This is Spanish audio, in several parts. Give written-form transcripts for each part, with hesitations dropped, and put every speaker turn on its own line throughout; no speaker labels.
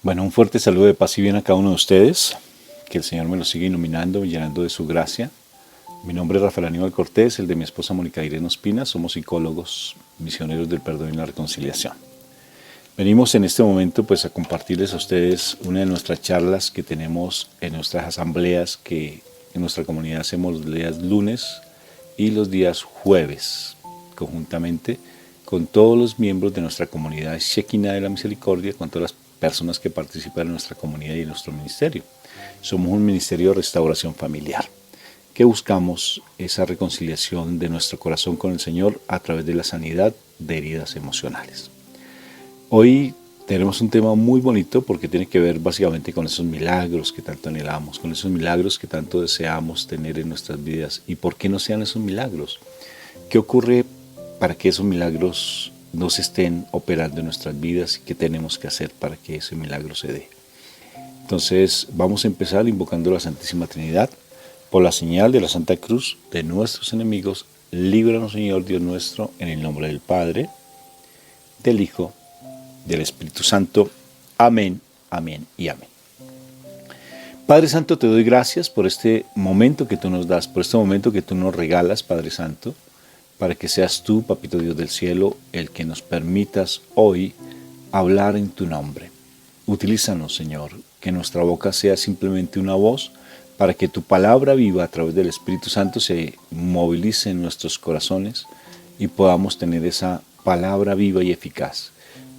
Bueno, un fuerte saludo de paz y bien a cada uno de ustedes. Que el Señor me los siga iluminando y llenando de su gracia. Mi nombre es Rafael Aníbal Cortés, el de mi esposa Mónica Irene Ospina. Somos psicólogos, misioneros del perdón y la reconciliación. Venimos en este momento pues a compartirles a ustedes una de nuestras charlas que tenemos en nuestras asambleas que en nuestra comunidad hacemos los días lunes y los días jueves, conjuntamente con todos los miembros de nuestra comunidad Shekinah de la Misericordia, con todas las personas que participan en nuestra comunidad y en nuestro ministerio. Somos un ministerio de restauración familiar, que buscamos esa reconciliación de nuestro corazón con el Señor a través de la sanidad de heridas emocionales. Hoy tenemos un tema muy bonito porque tiene que ver básicamente con esos milagros que tanto anhelamos, con esos milagros que tanto deseamos tener en nuestras vidas. ¿Y por qué no sean esos milagros? ¿Qué ocurre para que esos milagros no se estén operando en nuestras vidas y qué tenemos que hacer para que ese milagro se dé? Entonces vamos a empezar invocando a la Santísima Trinidad. Por la señal de la Santa Cruz de nuestros enemigos, líbranos, Señor Dios nuestro, en el nombre del Padre, del Hijo, del Espíritu Santo. Amén, amén y amén. Padre Santo, te doy gracias por este momento que tú nos das, por este momento que tú nos regalas, Padre Santo, para que seas tú, Papito Dios del cielo, el que nos permitas hoy hablar en tu nombre. Utilízanos, Señor, que nuestra boca sea simplemente una voz, para que tu palabra viva a través del Espíritu Santo se movilice en nuestros corazones y podamos tener esa palabra viva y eficaz,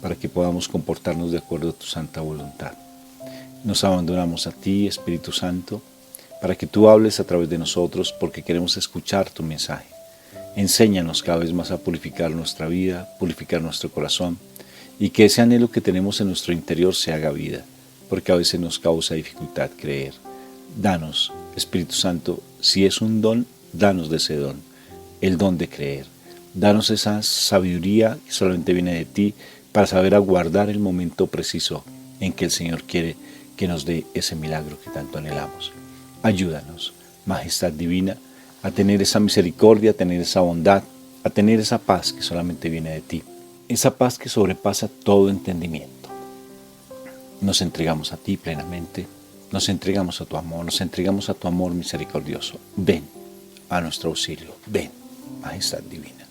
para que podamos comportarnos de acuerdo a tu santa voluntad. Nos abandonamos a ti, Espíritu Santo, para que tú hables a través de nosotros, porque queremos escuchar tu mensaje. Enséñanos cada vez más a purificar nuestra vida, purificar nuestro corazón, y que ese anhelo que tenemos en nuestro interior se haga vida, porque a veces nos causa dificultad creer. Danos, Espíritu Santo, si es un don, danos de ese don, el don de creer. Danos esa sabiduría que solamente viene de ti para saber aguardar el momento preciso en que el Señor quiere que nos dé ese milagro que tanto anhelamos. Ayúdanos, Majestad Divina, a tener esa misericordia, a tener esa bondad, a tener esa paz que solamente viene de ti. Esa paz que sobrepasa todo entendimiento. Nos entregamos a ti plenamente. Nos entregamos a tu amor misericordioso. Ven a nuestro auxilio, ven, Majestad Divina.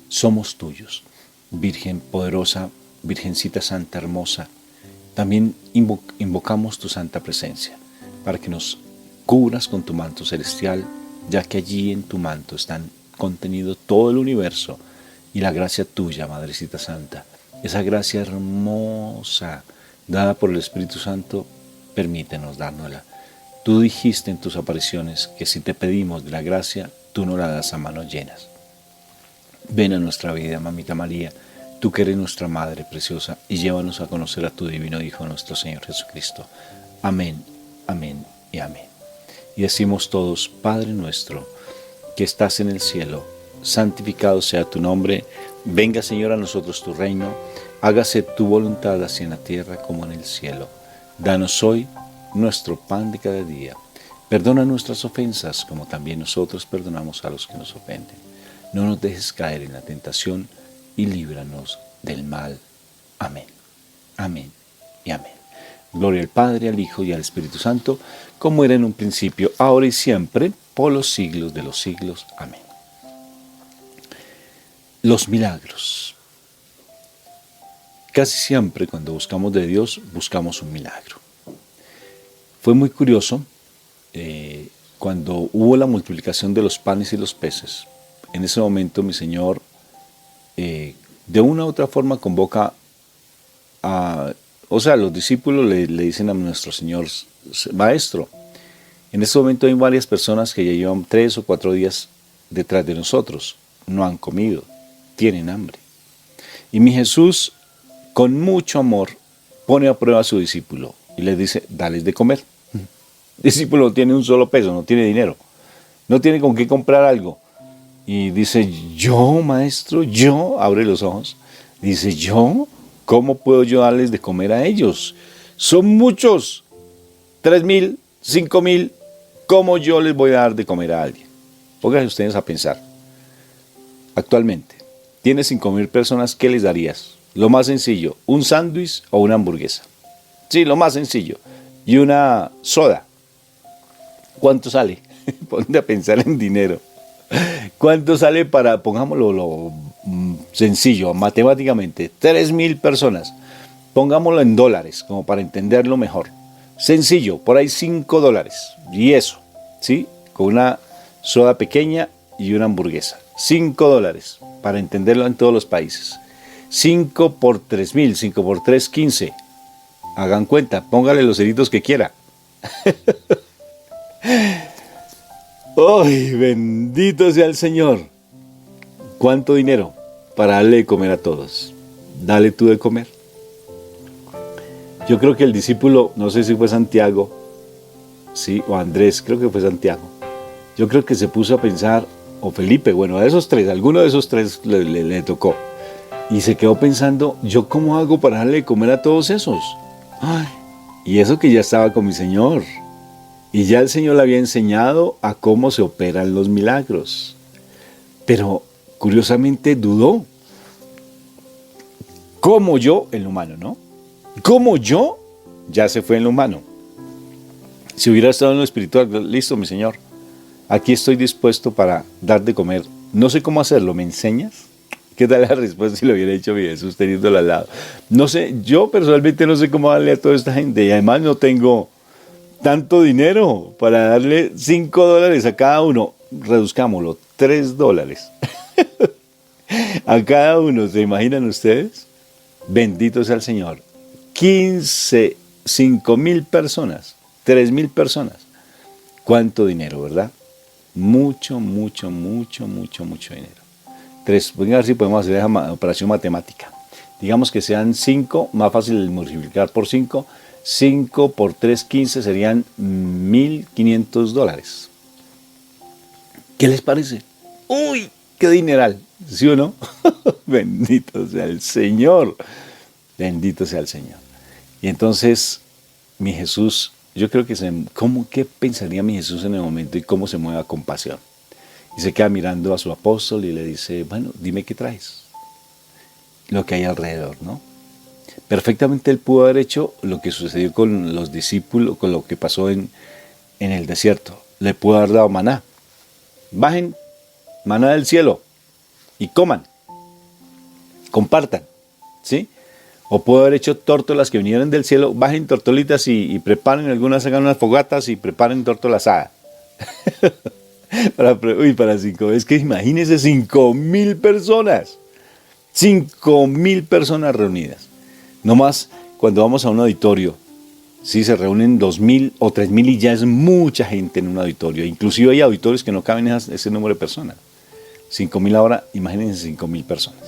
Somos tuyos, Virgen poderosa, Virgencita Santa hermosa. También invocamos tu santa presencia, para que nos cubras con tu manto celestial, ya que allí en tu manto están contenido todo el universo y la gracia tuya, Madrecita Santa, esa gracia hermosa dada por el Espíritu Santo. Permítenos dárnosla. Tú dijiste en tus apariciones que si te pedimos de la gracia, tú nos la das a manos llenas. Ven a nuestra vida, Mamita María, tú que eres nuestra Madre preciosa, y llévanos a conocer a tu divino Hijo, nuestro Señor Jesucristo. Amén, amén y amén. Y decimos todos, Padre nuestro, que estás en el cielo, santificado sea tu nombre, venga, Señor, a nosotros tu reino, hágase tu voluntad así en la tierra como en el cielo. Danos hoy nuestro pan de cada día. Perdona nuestras ofensas, como también nosotros perdonamos a los que nos ofenden. No nos dejes caer en la tentación y líbranos del mal. Amén. Amén y amén. Gloria al Padre, al Hijo y al Espíritu Santo, como era en un principio, ahora y siempre, por los siglos de los siglos. Amén. Los milagros. Casi siempre cuando buscamos de Dios, buscamos un milagro. Fue muy curioso cuando hubo la multiplicación de los panes y los peces. En ese momento mi Señor de una u otra forma convoca los discípulos le dicen a nuestro Señor, Maestro, en este momento hay varias personas que ya llevan 3 o 4 días detrás de nosotros, no han comido, tienen hambre. Y mi Jesús, con mucho amor, pone a prueba a su discípulo y le dice, dales de comer. El discípulo no tiene un solo peso, no tiene dinero, no tiene con qué comprar algo. Y dice, yo, maestro, yo, abre los ojos, dice, yo, ¿cómo puedo yo darles de comer a ellos? Son muchos, 3,000, 5,000, ¿cómo yo les voy a dar de comer a alguien? Pónganse ustedes a pensar. Actualmente, tienes 5,000 personas, ¿qué les darías? Lo más sencillo, un sándwich o una hamburguesa. Sí, lo más sencillo. Y una soda. ¿Cuánto sale? Ponte a pensar en dinero. ¿Cuánto sale para, pongámoslo sencillo, matemáticamente? 3.000 personas. Pongámoslo en dólares, como para entenderlo mejor. Sencillo, por ahí $5. Y eso, ¿sí? Con una soda pequeña y una hamburguesa. $5, para entenderlo en todos los países. 5 por 3.000, 5 por 3, 15. Hagan cuenta, póngale los ceritos que quiera. ¡Ay, bendito sea el Señor! ¿Cuánto dinero para darle de comer a todos? Dale tú de comer. Yo creo que el discípulo, no sé si fue Santiago, sí, o Andrés, creo que fue Santiago. Yo creo que se puso a pensar, o Felipe, bueno, a esos tres, alguno de esos tres le tocó. Y se quedó pensando, ¿yo cómo hago para darle de comer a todos esos? Ay, y eso que ya estaba con mi Señor. Y ya el Señor le había enseñado a cómo se operan los milagros. Pero curiosamente dudó. Como yo en lo humano, ¿no? Como yo ya se fue en lo humano. Si hubiera estado en lo espiritual, listo, mi Señor. Aquí estoy dispuesto para dar de comer. No sé cómo hacerlo, ¿me enseñas? ¿Qué tal la respuesta si lo hubiera hecho mi Jesús teniéndolo al lado? No sé, yo personalmente no sé cómo darle a toda esta gente. Y además no tengo tanto dinero para darle $5 a cada uno. Reduzcámoslo, $3 a cada uno. ¿Se imaginan ustedes? Bendito sea el Señor. 5.000 personas, 3.000 personas. ¿Cuánto dinero, verdad? Mucho, mucho, mucho, mucho, mucho dinero. Voy a ver si podemos hacer esa operación matemática. Digamos que sean 5, más fácil el multiplicar por 5. 5 por 3, 15 serían $1.500. ¿Qué les parece? ¡Uy! ¡Qué dineral! ¿Sí o no? Bendito sea el Señor. Bendito sea el Señor. Y entonces, mi Jesús, yo creo que ¿qué pensaría mi Jesús en el momento y cómo se mueve a compasión? Y se queda mirando a su apóstol y le dice, bueno, dime qué traes. Lo que hay alrededor, ¿no? Perfectamente él pudo haber hecho lo que sucedió con los discípulos, con lo que pasó en el desierto. Le pudo haber dado maná. Bajen maná del cielo y coman. Compartan, ¿sí? O pudo haber hecho tórtolas que vinieran del cielo. Bajen tortolitas y preparen algunas, hagan unas fogatas y preparen tórtola asada. para 5. Es que imagínense 5.000 personas. 5.000 personas reunidas. No más cuando vamos a un auditorio, sí, se reúnen 2.000 o 3.000 y ya es mucha gente en un auditorio. Inclusive hay auditorios que no caben ese número de personas. 5.000 ahora, imagínense 5.000 personas.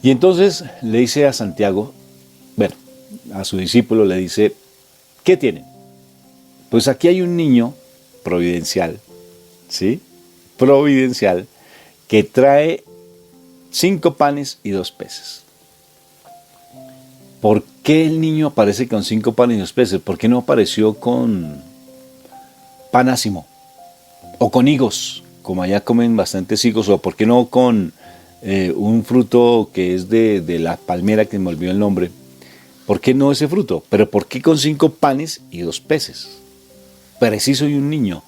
Y entonces le dice a Santiago, bueno, a su discípulo le dice, ¿qué tienen? Pues aquí hay un niño providencial, ¿sí? Providencial, que trae 5 panes y 2 peces. ¿Por qué el niño aparece con 5 panes y 2 peces? ¿Por qué no apareció con pan ácimo? O con higos, como allá comen bastantes higos. ¿O por qué no con un fruto que es de la palmera, que me olvidó el nombre? ¿Por qué no ese fruto? Pero ¿por qué con 5 panes y 2 peces? Preciso y un niño.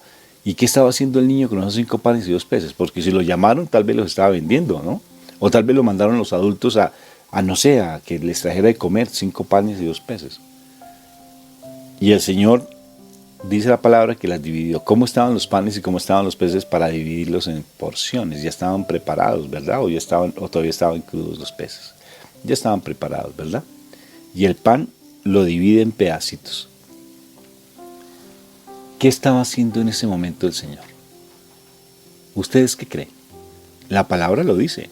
¿Y qué estaba haciendo el niño con esos 5 panes y 2 peces? Porque si lo llamaron, tal vez los estaba vendiendo, ¿no? O tal vez lo mandaron los adultos a que les trajera de comer 5 panes y 2 peces. Y el Señor dice la palabra que las dividió. ¿Cómo estaban los panes y cómo estaban los peces para dividirlos en porciones? Ya estaban preparados, ¿verdad? O todavía estaban crudos los peces. Ya estaban preparados, ¿verdad? Y el pan lo divide en pedacitos. ¿Qué estaba haciendo en ese momento el Señor? ¿Ustedes qué creen? La palabra lo dice.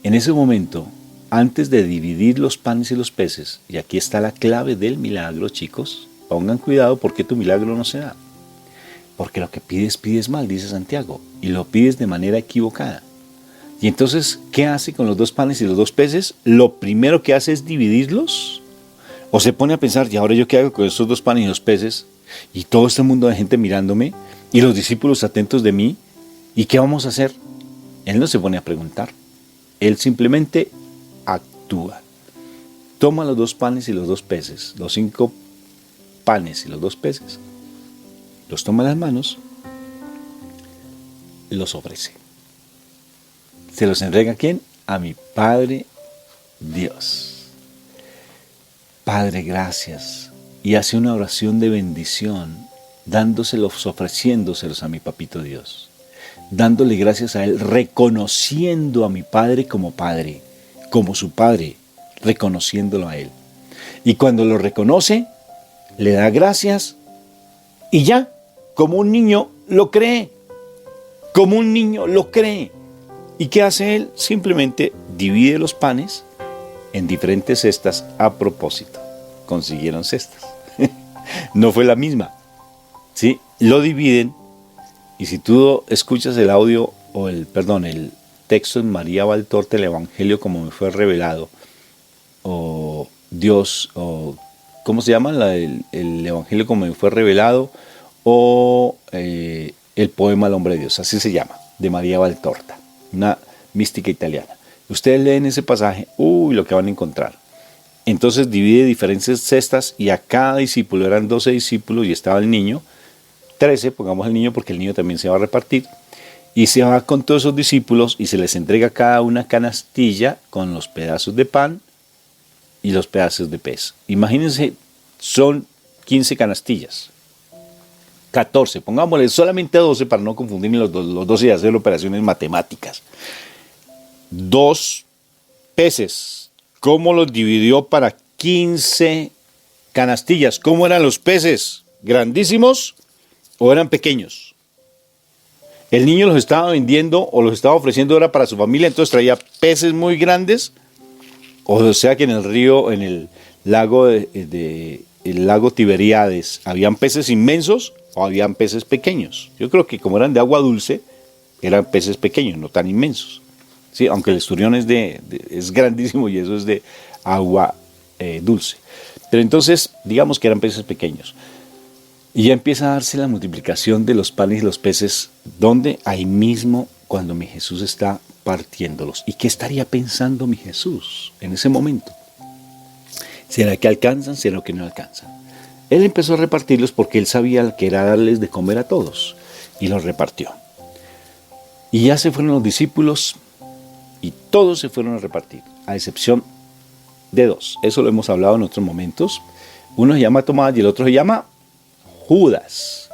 En ese momento, antes de dividir los panes y los peces, y aquí está la clave del milagro, chicos, pongan cuidado porque tu milagro no se da. Porque lo que pides, pides mal, dice Santiago, y lo pides de manera equivocada. Y entonces, ¿qué hace con los 2 panes y los 2 peces? Lo primero que hace es dividirlos. O se pone a pensar, ¿y ahora yo qué hago con esos 2 panes y 2 peces? Y todo este mundo de gente mirándome, y los discípulos atentos de mí, ¿y qué vamos a hacer? Él no se pone a preguntar. Él simplemente actúa. toma los 2 panes y los 2 peces, los 5 panes y los 2 peces, los toma en las manos, los ofrece. ¿Se los entrega a quién? A mi Padre Dios. Padre, gracias. Y hace una oración de bendición, dándoselos, ofreciéndoselos a mi Papito Dios. Dándole gracias a Él, reconociendo a mi Padre como Padre, como su Padre, reconociéndolo a Él. Y cuando lo reconoce, le da gracias y ya, como un niño lo cree. Como un niño lo cree. ¿Y qué hace Él? Simplemente divide los panes en diferentes cestas a propósito. Consiguieron cestas. No fue la misma. ¿Sí? Lo dividen. Y si tú escuchas el audio o el texto en María Valtorta, el Evangelio como me fue revelado, o Dios, o ¿cómo se llama? El Evangelio como me fue revelado, o el poema El hombre de Dios, así se llama, de María Valtorta, una mística italiana. Ustedes leen ese pasaje, lo que van a encontrar. Entonces divide diferentes cestas y a cada discípulo, eran 12 discípulos y estaba el niño, 13, pongamos el niño porque el niño también se va a repartir, y se va con todos esos discípulos y se les entrega cada una canastilla con los pedazos de pan y los pedazos de pez. Imagínense, son 15 canastillas, 14, pongámosle solamente 12 para no confundir los 12 y hacer operaciones matemáticas. 2 peces, ¿cómo los dividió para 15 canastillas? ¿Cómo eran los peces? ¿Grandísimos o eran pequeños? El niño los estaba vendiendo o los estaba ofreciendo era para su familia, entonces traía peces muy grandes, o sea que en el río, en el lago el lago Tiberíades, ¿habían peces inmensos o habían peces pequeños? Yo creo que como eran de agua dulce, eran peces pequeños, no tan inmensos. Sí, aunque el esturión es grandísimo y eso es de agua dulce. Pero entonces, digamos que eran peces pequeños. Y ya empieza a darse la multiplicación de los panes y los peces, donde ahí mismo cuando mi Jesús está partiéndolos. ¿Y qué estaría pensando mi Jesús en ese momento? ¿Será que alcanzan? ¿Será que no alcanzan? Él empezó a repartirlos porque él sabía que era darles de comer a todos. Y los repartió. Y ya se fueron los discípulos y todos se fueron a repartir, a excepción de 2. Eso lo hemos hablado en otros momentos. Uno se llama Tomás y el otro se llama Judas.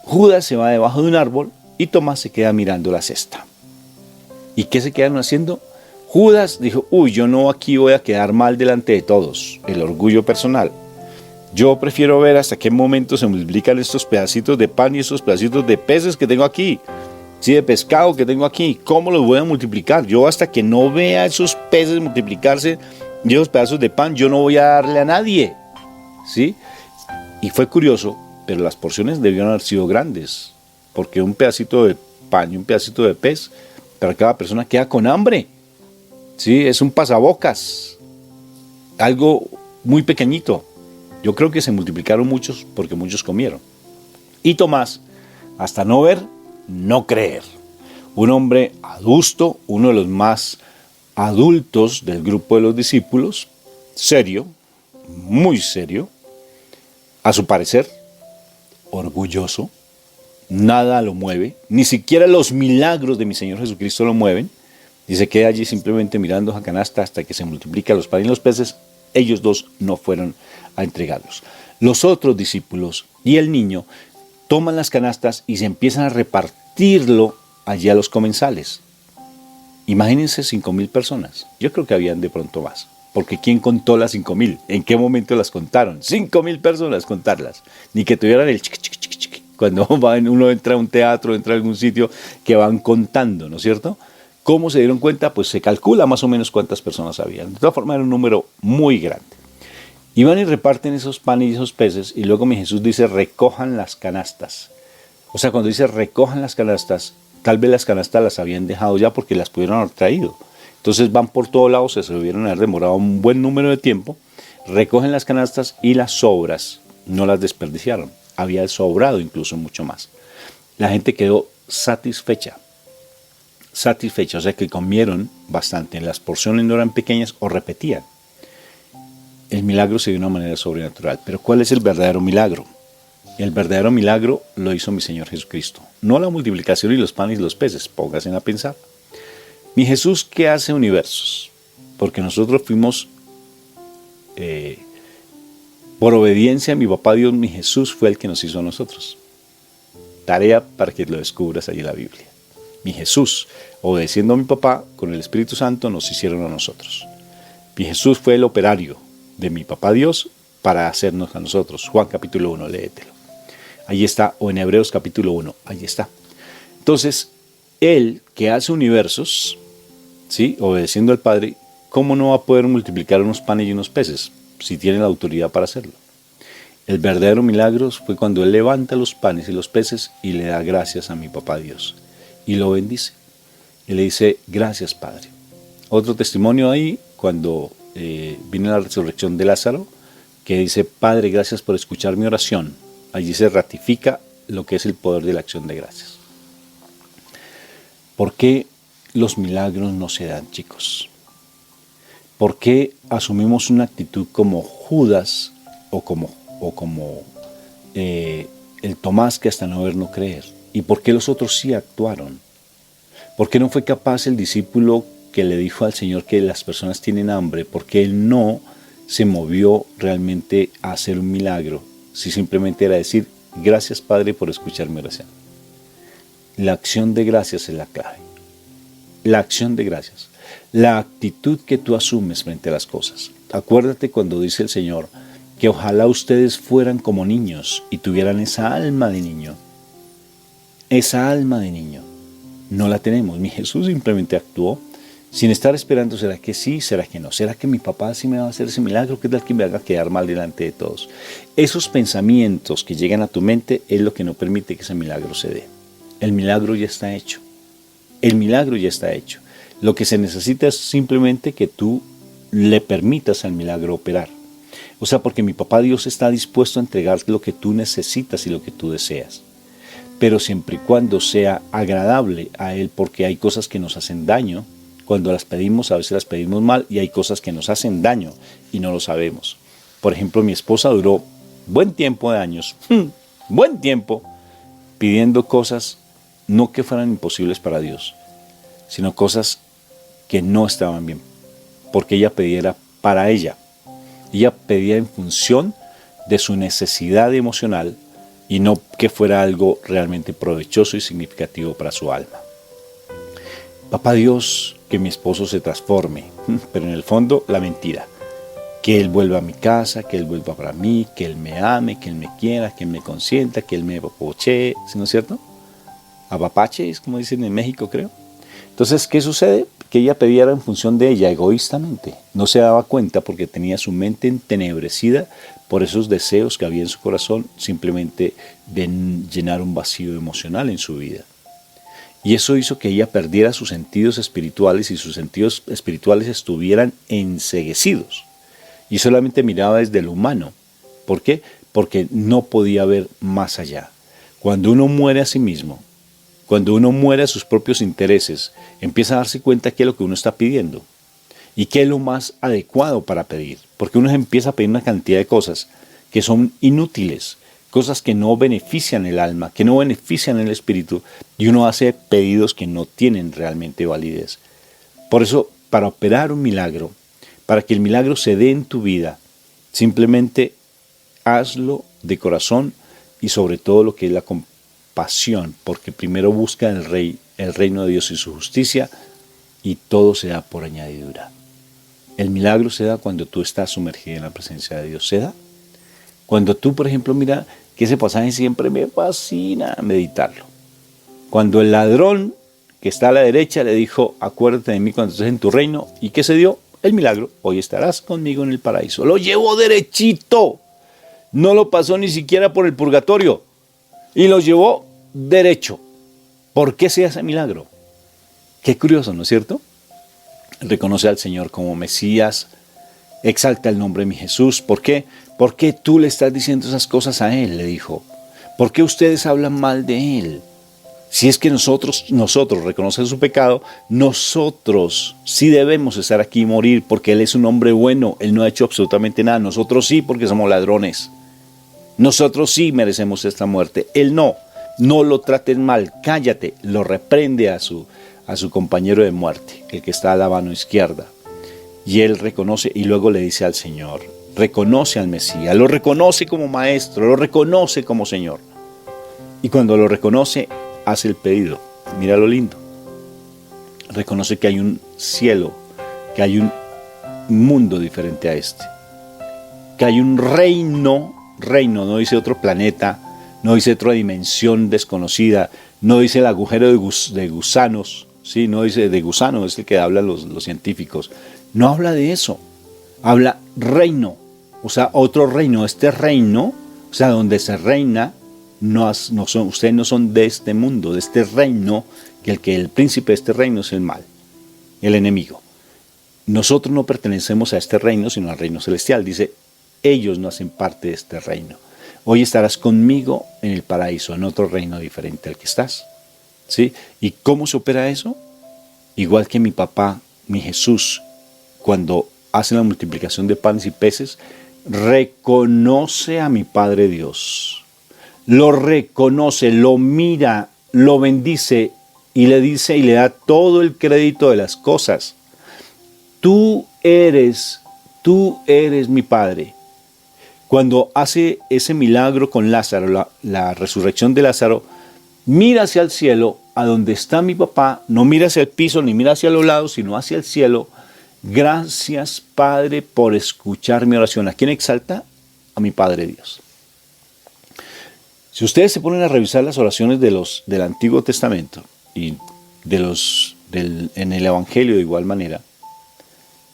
Judas se va debajo de un árbol y Tomás se queda mirando la cesta. ¿Y qué se quedaron haciendo? Judas dijo, yo no aquí voy a quedar mal delante de todos, el orgullo personal. Yo prefiero ver hasta qué momento se multiplican estos pedacitos de pan y estos pedacitos de peces que tengo aquí, sí, de pescado que tengo aquí. ¿Cómo los voy a multiplicar? Yo hasta que no vea esos peces multiplicarse y esos pedazos de pan, yo no voy a darle a nadie, ¿sí? Y fue curioso, pero las porciones debieron haber sido grandes, porque un pedacito de pan y un pedacito de pez, para cada persona queda con hambre. Sí, es un pasabocas, algo muy pequeñito. Yo creo que se multiplicaron muchos porque muchos comieron. Y Tomás, hasta no ver, no creer. Un hombre adusto, uno de los más adultos del grupo de los discípulos, serio, muy serio, a su parecer, orgulloso, nada lo mueve, ni siquiera los milagros de mi Señor Jesucristo lo mueven, y se queda allí simplemente mirando esa canasta hasta que se multiplican los panes y los peces. Ellos 2 no fueron a entregarlos. Los otros discípulos y el niño toman las canastas y se empiezan a repartirlo allí a los comensales. Imagínense 5,000 personas. Yo creo que habían de pronto más. Porque ¿quién contó las 5,000? ¿En qué momento las contaron? 5,000 personas contarlas. Ni que tuvieran el chiqui, chiqui, chiqui, chiqui. Cuando uno entra a un teatro, entra a algún sitio que van contando, ¿no es cierto? ¿Cómo se dieron cuenta? Pues se calcula más o menos cuántas personas había. De todas formas era un número muy grande. Y van y reparten esos panes y esos peces y luego mi Jesús dice recojan las canastas. O sea, cuando dice recojan las canastas, tal vez las canastas las habían dejado ya porque las pudieron haber traído. Entonces van por todos lados, se debieron haber demorado un buen número de tiempo, recogen las canastas y las sobras no las desperdiciaron. Había sobrado incluso mucho más. La gente quedó satisfecha, o sea que comieron bastante. Las porciones no eran pequeñas o repetían. el milagro se dio de una manera sobrenatural. Pero ¿cuál es el verdadero milagro? El verdadero milagro lo hizo mi Señor Jesucristo. No la multiplicación y los panes y los peces, pónganse a pensar. Mi Jesús, ¿qué hace universos? Porque nosotros fuimos, por obediencia a mi papá Dios, mi Jesús fue el que nos hizo a nosotros. Tarea para que lo descubras allí en la Biblia. Mi Jesús, obedeciendo a mi papá, con el Espíritu Santo nos hicieron a nosotros. Mi Jesús fue el operario de mi papá Dios para hacernos a nosotros. Juan capítulo 1, léetelo. Ahí está, o en Hebreos capítulo 1, ahí está. Entonces, Él que hace universos, ¿sí?, obedeciendo al Padre, ¿cómo no va a poder multiplicar unos panes y unos peces si tiene la autoridad para hacerlo? El verdadero milagro fue cuando Él levanta los panes y los peces y le da gracias a mi papá Dios y lo bendice. Y le dice, gracias Padre. Otro testimonio ahí, cuando viene la resurrección de Lázaro, que dice, Padre, gracias por escuchar mi oración. Allí se ratifica lo que es el poder de la acción de gracias. ¿Por qué los milagros no se dan, chicos? ¿Por qué asumimos una actitud como Judas o como el Tomás que hasta no ver no creer? ¿Y por qué los otros sí actuaron? ¿Por qué no fue capaz el discípulo que le dijo al Señor que las personas tienen hambre? ¿Por qué él no se movió realmente a hacer un milagro? Si simplemente era decir, gracias Padre por escuchar mi oración. La acción de gracias es la clave. La acción de gracias. La actitud que tú asumes frente a las cosas. Acuérdate cuando dice el Señor que ojalá ustedes fueran como niños y tuvieran esa alma de niño. Esa alma de niño. No la tenemos. Mi Jesús simplemente actuó sin estar esperando, ¿será que sí? ¿Será que no? ¿Será que mi papá sí me va a hacer ese milagro? ¿Qué tal que me haga quedar mal delante de todos? Esos pensamientos que llegan a tu mente es lo que no permite que ese milagro se dé. El milagro ya está hecho. El milagro ya está hecho. Lo que se necesita es simplemente que tú le permitas al milagro operar. O sea, porque mi papá Dios está dispuesto a entregar lo que tú necesitas y lo que tú deseas. Pero siempre y cuando sea agradable a Él, porque hay cosas que nos hacen daño. Cuando las pedimos, a veces las pedimos mal y hay cosas que nos hacen daño y no lo sabemos. Por ejemplo, mi esposa duró buen tiempo de años, buen tiempo, pidiendo cosas no que fueran imposibles para Dios, sino cosas que no estaban bien, porque ella pedía para ella. Ella pedía en función de su necesidad emocional y no que fuera algo realmente provechoso y significativo para su alma. Papá Dios, que mi esposo se transforme, pero en el fondo la mentira. Que Él vuelva a mi casa, que Él vuelva para mí, que Él me ame, que Él me quiera, que Él me consienta, que Él me apapache, ¿sí, no es cierto? Apapache es como dicen en México, creo. Entonces, ¿qué sucede? Que ella pedía en función de ella, egoístamente. No se daba cuenta porque tenía su mente entenebrecida por esos deseos que había en su corazón, simplemente de llenar un vacío emocional en su vida. Y eso hizo que ella perdiera sus sentidos espirituales y sus sentidos espirituales estuvieran enceguecidos. Y solamente miraba desde lo humano. ¿Por qué? Porque no podía ver más allá. Cuando uno muere a sí mismo, cuando uno muere a sus propios intereses, empieza a darse cuenta qué es lo que uno está pidiendo y qué es lo más adecuado para pedir. Porque uno empieza a pedir una cantidad de cosas que son inútiles, cosas que no benefician el alma, que no benefician el espíritu, y uno hace pedidos que no tienen realmente validez. Por eso, para operar un milagro, para que el milagro se dé en tu vida, simplemente hazlo de corazón y sobre todo lo que es la compasión, porque primero busca el reino de Dios y su justicia, y todo se da por añadidura. El milagro se da cuando tú estás sumergido en la presencia de Dios. Se da cuando tú, por ejemplo, mira que ese pasaje siempre me fascina meditarlo. Cuando el ladrón que está a la derecha le dijo, acuérdate de mí cuando estés en tu reino, ¿y qué se dio? El milagro, hoy estarás conmigo en el paraíso. Lo llevó derechito, no lo pasó ni siquiera por el purgatorio, y lo llevó derecho. ¿Por qué se hace milagro? Qué curioso, ¿no es cierto? Reconoce al Señor como Mesías, exalta el nombre de mi Jesús. ¿Por qué? ¿Por qué tú le estás diciendo esas cosas a Él? Le dijo. ¿Por qué ustedes hablan mal de Él? Si es que nosotros reconocemos su pecado, nosotros sí debemos estar aquí y morir porque Él es un hombre bueno, Él no ha hecho absolutamente nada. Nosotros sí porque somos ladrones. Nosotros sí merecemos esta muerte. Él no. No lo traten mal, cállate. Lo reprende a su compañero de muerte, el que está a la mano izquierda. Y él reconoce y luego le dice al Señor, reconoce al Mesías, lo reconoce como maestro, lo reconoce como Señor. Y cuando lo reconoce, hace el pedido. Mira lo lindo. Reconoce que hay un cielo, que hay un mundo diferente a este. Que hay un reino, no dice otro planeta, no dice otra dimensión desconocida, no dice el agujero de gusanos, ¿sí? No dice de gusano, es el que hablan los científicos. No habla de eso, habla reino, o sea, otro reino. Este reino, o sea, donde se reina, ustedes no son de este mundo, de este reino, que el príncipe de este reino es el mal, el enemigo. Nosotros no pertenecemos a este reino, sino al reino celestial. Dice, ellos no hacen parte de este reino. Hoy estarás conmigo en el paraíso, en otro reino diferente al que estás. ¿Sí? ¿Y cómo se opera eso? Igual que mi papá, mi Jesús, cuando hace la multiplicación de panes y peces, reconoce a mi Padre Dios. Lo reconoce, lo mira, lo bendice y le dice y le da todo el crédito de las cosas. Tú eres mi Padre. Cuando hace ese milagro con Lázaro, la resurrección de Lázaro, mira hacia el cielo, a donde está mi papá, no mira hacia el piso ni mira hacia los lados, sino hacia el cielo. Gracias, Padre, por escuchar mi oración. ¿A quién exalta? A mi Padre Dios. Si ustedes se ponen a revisar las oraciones del Antiguo Testamento y en el Evangelio de igual manera,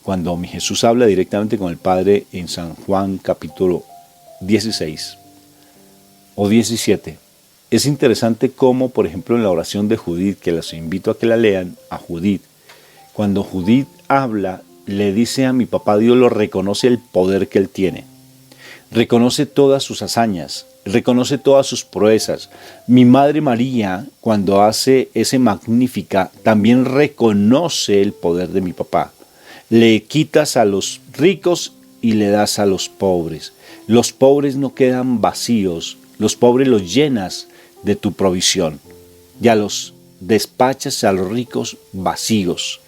cuando mi Jesús habla directamente con el Padre en San Juan capítulo 16 o 17, es interesante cómo, por ejemplo, en la oración de Judith, que les invito a que la lean, a Judith, cuando Judith habla, le dice a mi papá Dios, lo reconoce el poder que Él tiene, reconoce todas sus hazañas, reconoce todas sus proezas. Mi Madre María, cuando hace ese Magnífica, también reconoce el poder de mi papá. Le quitas a los ricos y le das a los pobres. Los pobres no quedan vacíos, los pobres los llenas de tu provisión. Ya los despachas a los ricos vacíos.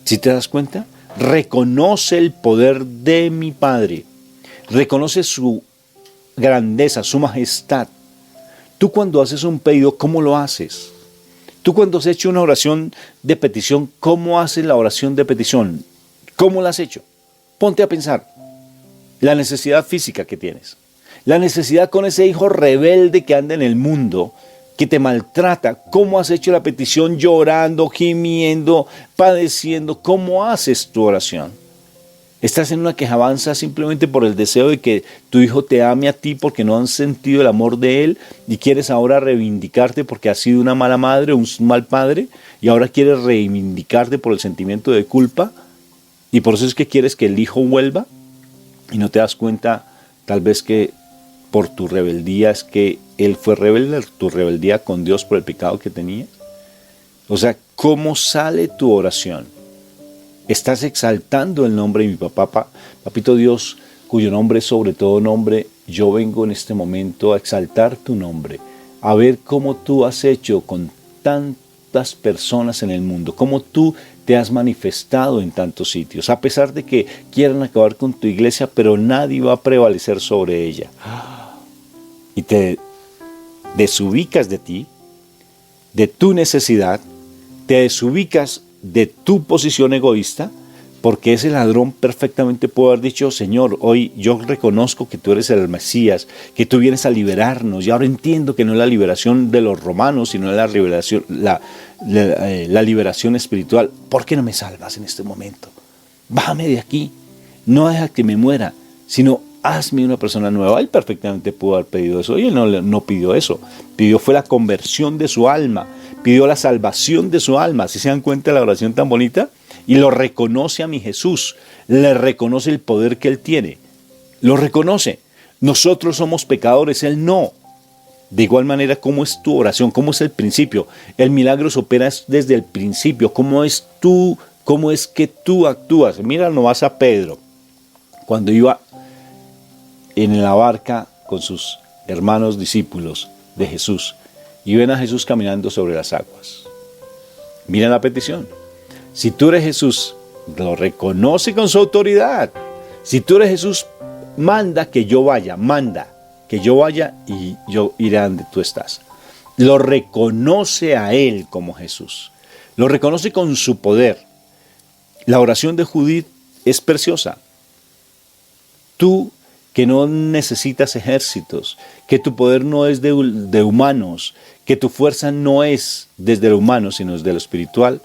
¿Sí te das cuenta? Reconoce el poder de mi Padre. Reconoce su grandeza, su majestad. Tú cuando haces un pedido, ¿cómo lo haces? Tú cuando has hecho una oración de petición, ¿cómo haces la oración de petición? ¿Cómo la has hecho? Ponte a pensar. La necesidad física que tienes. La necesidad con ese hijo rebelde que anda en el mundo, que te maltrata. ¿Cómo has hecho la petición llorando, gimiendo, padeciendo? ¿Cómo haces tu oración? ¿Estás en una quejabanza simplemente por el deseo de que tu hijo te ame a ti porque no han sentido el amor de él y quieres ahora reivindicarte porque has sido una mala madre o un mal padre y ahora quieres reivindicarte por el sentimiento de culpa y por eso es que quieres que el hijo vuelva y no te das cuenta tal vez que por tu rebeldía es que él fue rebelde, tu rebeldía con Dios por el pecado que tenía? O sea, ¿cómo sale tu oración? Estás exaltando el nombre de mi papá, papito Dios, cuyo nombre es sobre todo nombre. Yo vengo en este momento a exaltar tu nombre, a ver cómo tú has hecho con tantas personas en el mundo, cómo tú te has manifestado en tantos sitios, a pesar de que quieran acabar con tu iglesia, pero nadie va a prevalecer sobre ella. Y te desubicas de ti, de tu necesidad, te desubicas de tu posición egoísta, porque ese ladrón perfectamente puede haber dicho, Señor, hoy yo reconozco que tú eres el Mesías, que tú vienes a liberarnos, y ahora entiendo que no es la liberación de los romanos, sino la liberación espiritual. ¿Por qué no me salvas en este momento? Bájame de aquí, no deja que me muera, sino hazme una persona nueva. Él perfectamente pudo haber pedido eso, y él no pidió eso, fue la conversión de su alma, pidió la salvación de su alma. ¿Sí se dan cuenta de la oración tan bonita? Y lo reconoce a mi Jesús, le reconoce el poder que Él tiene, lo reconoce. Nosotros somos pecadores, Él no. De igual manera, ¿cómo es tu oración? ¿Cómo es el principio? El milagro se opera desde el principio. ¿Cómo es que tú actúas? Mira nomás a Pedro, cuando iba en la barca con sus hermanos discípulos de Jesús y ven a Jesús caminando sobre las aguas. Mira la petición. Si tú eres Jesús, lo reconoce con su autoridad. Si tú eres Jesús, manda que yo vaya y yo iré a donde tú estás. Lo reconoce a él como Jesús. Lo reconoce con su poder. La oración de Judith es preciosa. Tú que no necesitas ejércitos, que tu poder no es de humanos, que tu fuerza no es desde lo humano, sino desde lo espiritual.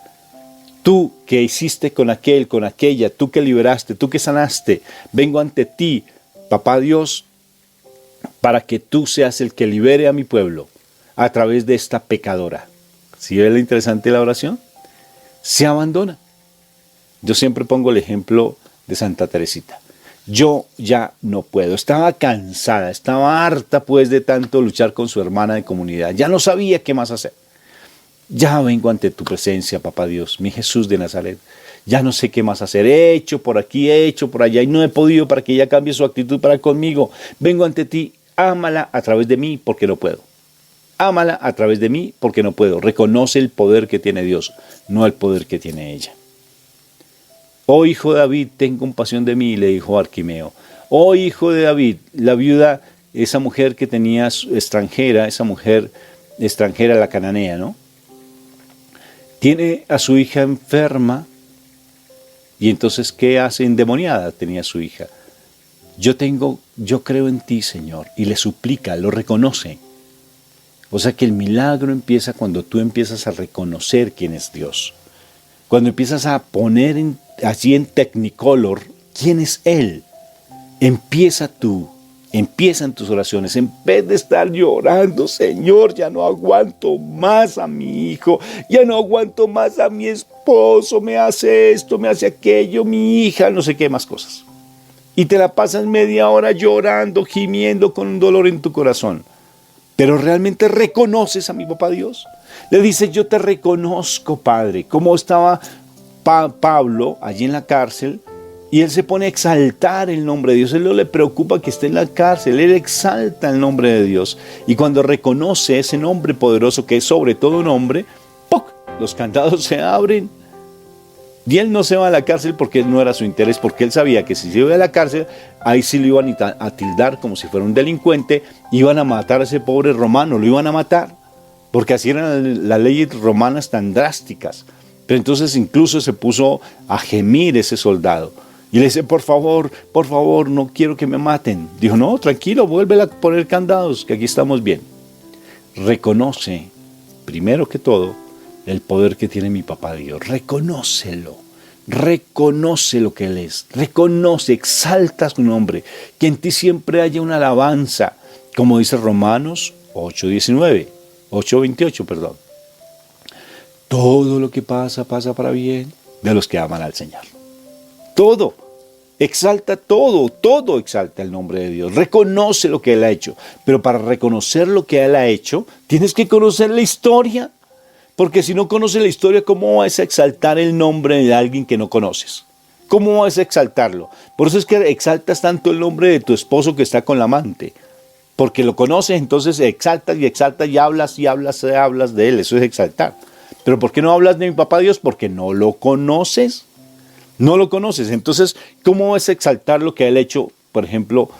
Tú que hiciste con aquel, con aquella, tú que liberaste, tú que sanaste, vengo ante ti, Papá Dios, para que tú seas el que libere a mi pueblo a través de esta pecadora. ¿Sí ves lo interesante de la oración? Se abandona. Yo siempre pongo el ejemplo de Santa Teresita. Yo ya no puedo, estaba cansada, estaba harta pues de tanto luchar con su hermana de comunidad, ya no sabía qué más hacer. Ya vengo ante tu presencia, Papá Dios, mi Jesús de Nazaret, ya no sé qué más hacer, he hecho por aquí, he hecho por allá y no he podido para que ella cambie su actitud para conmigo. Vengo ante ti, ámala a través de mí porque no puedo. Ámala a través de mí porque no puedo. Reconoce el poder que tiene Dios, no el poder que tiene ella. Oh hijo de David, ten compasión de mí, le dijo Arquimeo. Oh hijo de David, la viuda, esa mujer que tenía extranjera, la cananea, ¿no? Tiene a su hija enferma y entonces, ¿qué hace? Endemoniada tenía su hija. Yo creo en ti, Señor, y le suplica, lo reconoce. O sea que el milagro empieza cuando tú empiezas a reconocer quién es Dios. Cuando empiezas a poner así en Technicolor quién es Él. Empiezan tus oraciones. En vez de estar llorando, Señor, ya no aguanto más a mi hijo, ya no aguanto más a mi esposo, me hace esto, me hace aquello, mi hija, no sé qué más cosas. Y te la pasas media hora llorando, gimiendo con un dolor en tu corazón. Pero realmente reconoces a mi papá Dios. Le dices, yo te reconozco, Padre. Como estaba Pablo allí en la cárcel y él se pone a exaltar el nombre de Dios. Él no le preocupa que esté en la cárcel. Él exalta el nombre de Dios. Y cuando reconoce ese nombre poderoso que es sobre todo nombre, ¡puc!, los candados se abren. Y él no se va a la cárcel porque no era su interés, porque él sabía que si se iba a la cárcel, ahí sí lo iban a tildar como si fuera un delincuente, iban a matar a ese pobre romano, lo iban a matar, porque así eran las leyes romanas tan drásticas. Pero entonces incluso se puso a gemir ese soldado, y le dice, por favor, no quiero que me maten. Dijo, no, tranquilo, vuelve a poner candados, que aquí estamos bien. Reconoce, primero que todo, el poder que tiene mi papá Dios. Reconócelo. Reconoce lo que Él es. Reconoce, exalta su nombre. Que en ti siempre haya una alabanza. Como dice Romanos 8:28, perdón. Todo lo que pasa, pasa para bien de los que aman al Señor. Todo. Exalta todo exalta el nombre de Dios. Reconoce lo que Él ha hecho. Pero para reconocer lo que Él ha hecho, tienes que conocer la historia. Porque si no conoces la historia, ¿cómo vas a exaltar el nombre de alguien que no conoces? ¿Cómo vas a exaltarlo? Por eso es que exaltas tanto el nombre de tu esposo que está con la amante. Porque lo conoces, entonces exaltas y hablas de él. Eso es exaltar. Pero ¿por qué no hablas de mi papá Dios? Porque no lo conoces. No lo conoces. Entonces, ¿cómo vas a exaltar lo que Él ha hecho, por ejemplo,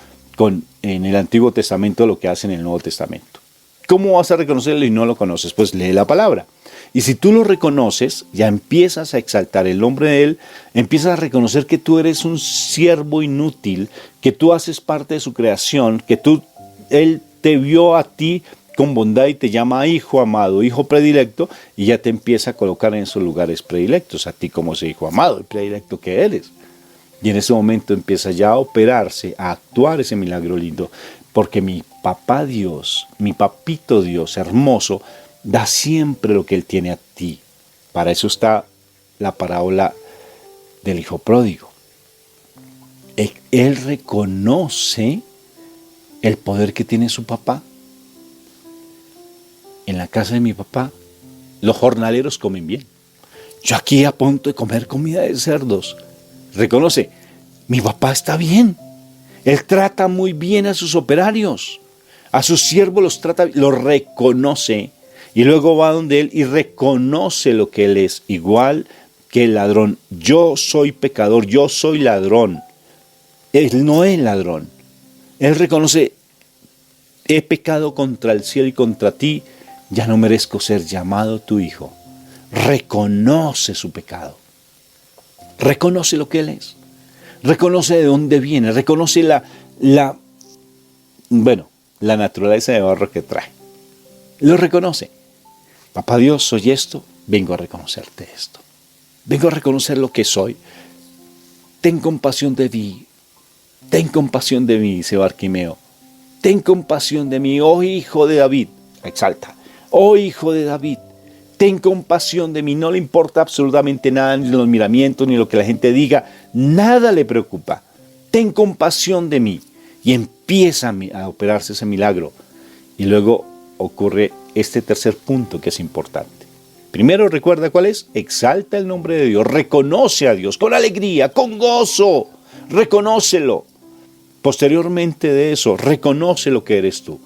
en el Antiguo Testamento, lo que hace en el Nuevo Testamento? ¿Cómo vas a reconocerlo y no lo conoces? Pues lee la palabra. Y si tú lo reconoces, ya empiezas a exaltar el nombre de Él, empiezas a reconocer que tú eres un siervo inútil, que tú haces parte de su creación, que Él te vio a ti con bondad y te llama hijo amado, hijo predilecto, y ya te empieza a colocar en esos lugares predilectos, a ti como ese hijo amado, el predilecto que eres. Y en ese momento empieza ya a operarse, a actuar ese milagro lindo, porque mi papá Dios, mi papito Dios hermoso, da siempre lo que Él tiene a ti. Para eso está la parábola del hijo pródigo. Él reconoce el poder que tiene su papá. la casa de mi papá los jornaleros comen bien. Yo aquí a punto de comer comida de cerdos. Reconoce, mi papá está bien. Él trata muy bien a sus operarios. A sus siervos los trata, los reconoce. Y luego va donde él y reconoce lo que él es. Igual que el ladrón. Yo soy pecador, yo soy ladrón. Él no es ladrón. Él reconoce, he pecado contra el cielo y contra ti. Ya no merezco ser llamado tu hijo. Reconoce su pecado. Reconoce lo que él es. Reconoce de dónde viene. Reconoce la naturaleza de barro que trae. Lo reconoce. Papá Dios, soy esto. Vengo a reconocerte esto. Vengo a reconocer lo que soy. Ten compasión de mí. Ten compasión de mí, dice Barquimeo. Ten compasión de mí, oh hijo de David. Exalta. Oh hijo de David, ten compasión de mí. No le importa absolutamente nada, ni los miramientos, ni lo que la gente diga. Nada le preocupa. Ten compasión de mí. Y empieza a operarse ese milagro. Y luego ocurre este tercer punto que es importante. Primero, recuerda cuál es. Exalta el nombre de Dios. Reconoce a Dios con alegría, con gozo. Reconócelo. Posteriormente de eso, reconoce lo que eres tú.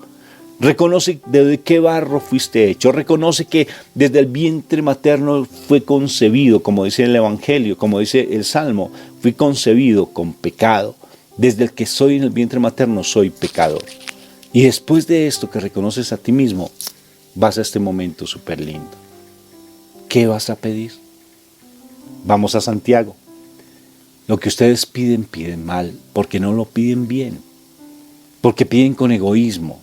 Reconoce de qué barro fuiste hecho. Reconoce que desde el vientre materno fue concebido, como dice el Evangelio, como dice el Salmo, fui concebido con pecado. Desde el que soy en el vientre materno soy pecador. Y después de esto que reconoces a ti mismo, vas a este momento súper lindo. ¿Qué vas a pedir? Vamos a Santiago. Lo que ustedes piden, piden mal, porque no lo piden bien. Porque piden con egoísmo.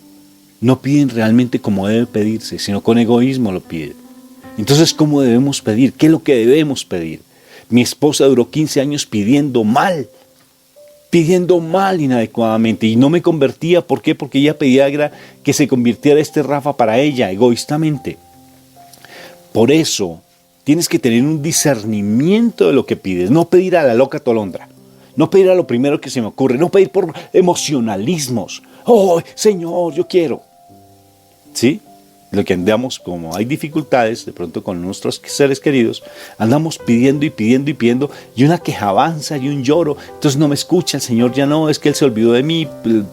No piden realmente como debe pedirse, sino con egoísmo lo piden. Entonces, ¿cómo debemos pedir? ¿Qué es lo que debemos pedir? Mi esposa duró 15 años pidiendo mal inadecuadamente, y no me convertía. ¿Por qué? Porque ella pedía que se convirtiera este Rafa para ella, egoístamente. Por eso, tienes que tener un discernimiento de lo que pides, no pedir a la loca tolondra, no pedir a lo primero que se me ocurre, no pedir por emocionalismos. ¡Oh, Señor, yo quiero! ¿Sí? Lo que andamos, como hay dificultades de pronto con nuestros seres queridos, andamos pidiendo y pidiendo y pidiendo, y una quejabanza y un lloro. Entonces no me escucha, el Señor ya no, es que Él se olvidó de mí,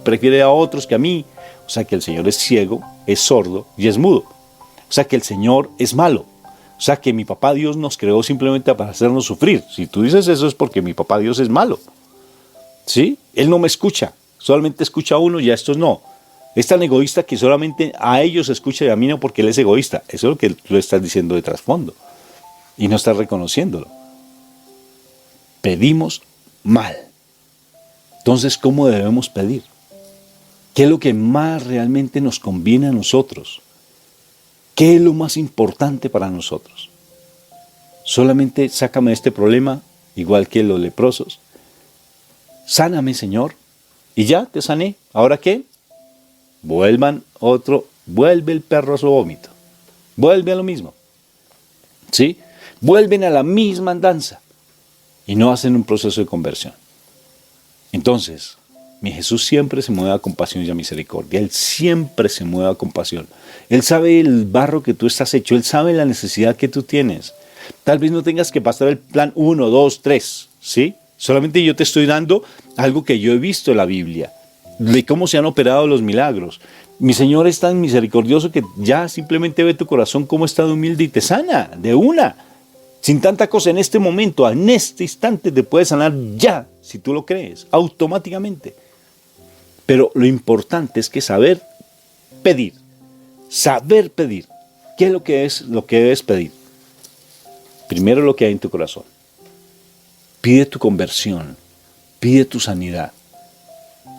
prefiere a otros que a mí. O sea que el Señor es ciego, es sordo y es mudo. O sea que el Señor es malo. O sea que mi papá Dios nos creó simplemente para hacernos sufrir. Si tú dices eso es porque mi papá Dios es malo. ¿Sí? Él no me escucha, solamente escucha a uno y a estos no. Es tan egoísta que solamente a ellos escucha y a mí no, porque Él es egoísta. Eso es lo que tú estás diciendo de trasfondo. Y no estás reconociéndolo. Pedimos mal. Entonces, ¿cómo debemos pedir? ¿Qué es lo que más realmente nos conviene a nosotros? ¿Qué es lo más importante para nosotros? Solamente sácame de este problema, igual que los leprosos. Sáname, Señor. Y ya, te sané. ¿Ahora qué? Vuelve el perro a su vómito. Vuelve a lo mismo. ¿Sí? Vuelven a la misma andanza. Y no hacen un proceso de conversión. Entonces, mi Jesús siempre se mueve a compasión y a misericordia. Él siempre se mueve a compasión. Él sabe el barro que tú estás hecho. Él sabe la necesidad que tú tienes. Tal vez no tengas que pasar el plan 1, 2, 3, ¿sí? Solamente yo te estoy dando algo que yo he visto en la Biblia, de cómo se han operado los milagros. Mi Señor es tan misericordioso que ya simplemente ve tu corazón cómo está de humilde y te sana, de una. Sin tanta cosa, en este momento, en este instante te puede sanar ya, si tú lo crees, automáticamente. Pero lo importante es que saber pedir. ¿Qué es lo que debes pedir? Primero lo que hay en tu corazón. Pide tu conversión, pide tu sanidad.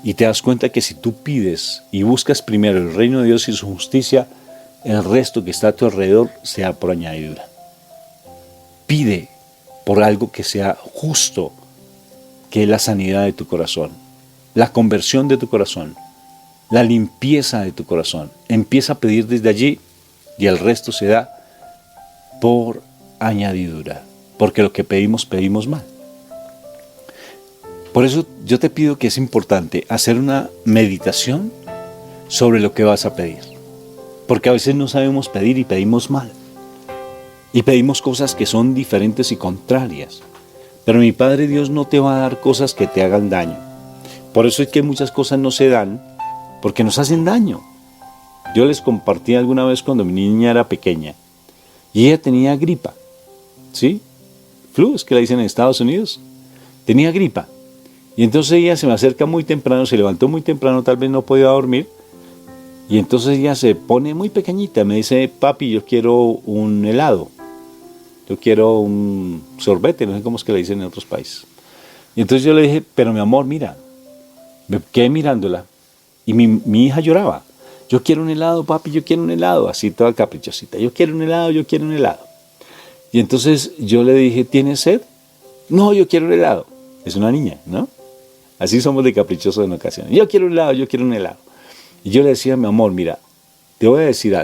Y te das cuenta que si tú pides y buscas primero el reino de Dios y su justicia, el resto que está a tu alrededor sea por añadidura. Pide por algo que sea justo, que es la sanidad de tu corazón, la conversión de tu corazón, la limpieza de tu corazón. Empieza a pedir desde allí y el resto se da por añadidura, porque lo que pedimos, pedimos mal. Por eso yo te pido que es importante hacer una meditación sobre lo que vas a pedir. Porque a veces no sabemos pedir y pedimos mal. Y pedimos cosas que son diferentes y contrarias. Pero mi Padre Dios no te va a dar cosas que te hagan daño. Por eso es que muchas cosas no se dan, porque nos hacen daño. Yo les compartí alguna vez cuando mi niña era pequeña. Y ella tenía gripa. ¿Sí? Flu, es que la dicen en Estados Unidos. Tenía gripa. Y entonces ella se me acerca muy temprano, se levantó muy temprano, tal vez no podía dormir. Y entonces ella se pone muy pequeñita, me dice, papi, yo quiero un helado. Yo quiero un sorbete, no sé cómo es que le dicen en otros países. Y entonces yo le dije, pero mi amor, mira, me quedé mirándola y mi hija lloraba. Yo quiero un helado, papi, yo quiero un helado, así toda caprichosita. Yo quiero un helado, yo quiero un helado. Y entonces yo le dije, ¿tienes sed? No, yo quiero un helado. Es una niña, ¿no? Así somos de caprichosos en ocasiones. Yo quiero un helado, yo quiero un helado. Y yo le decía, mi amor, mira, te voy a decir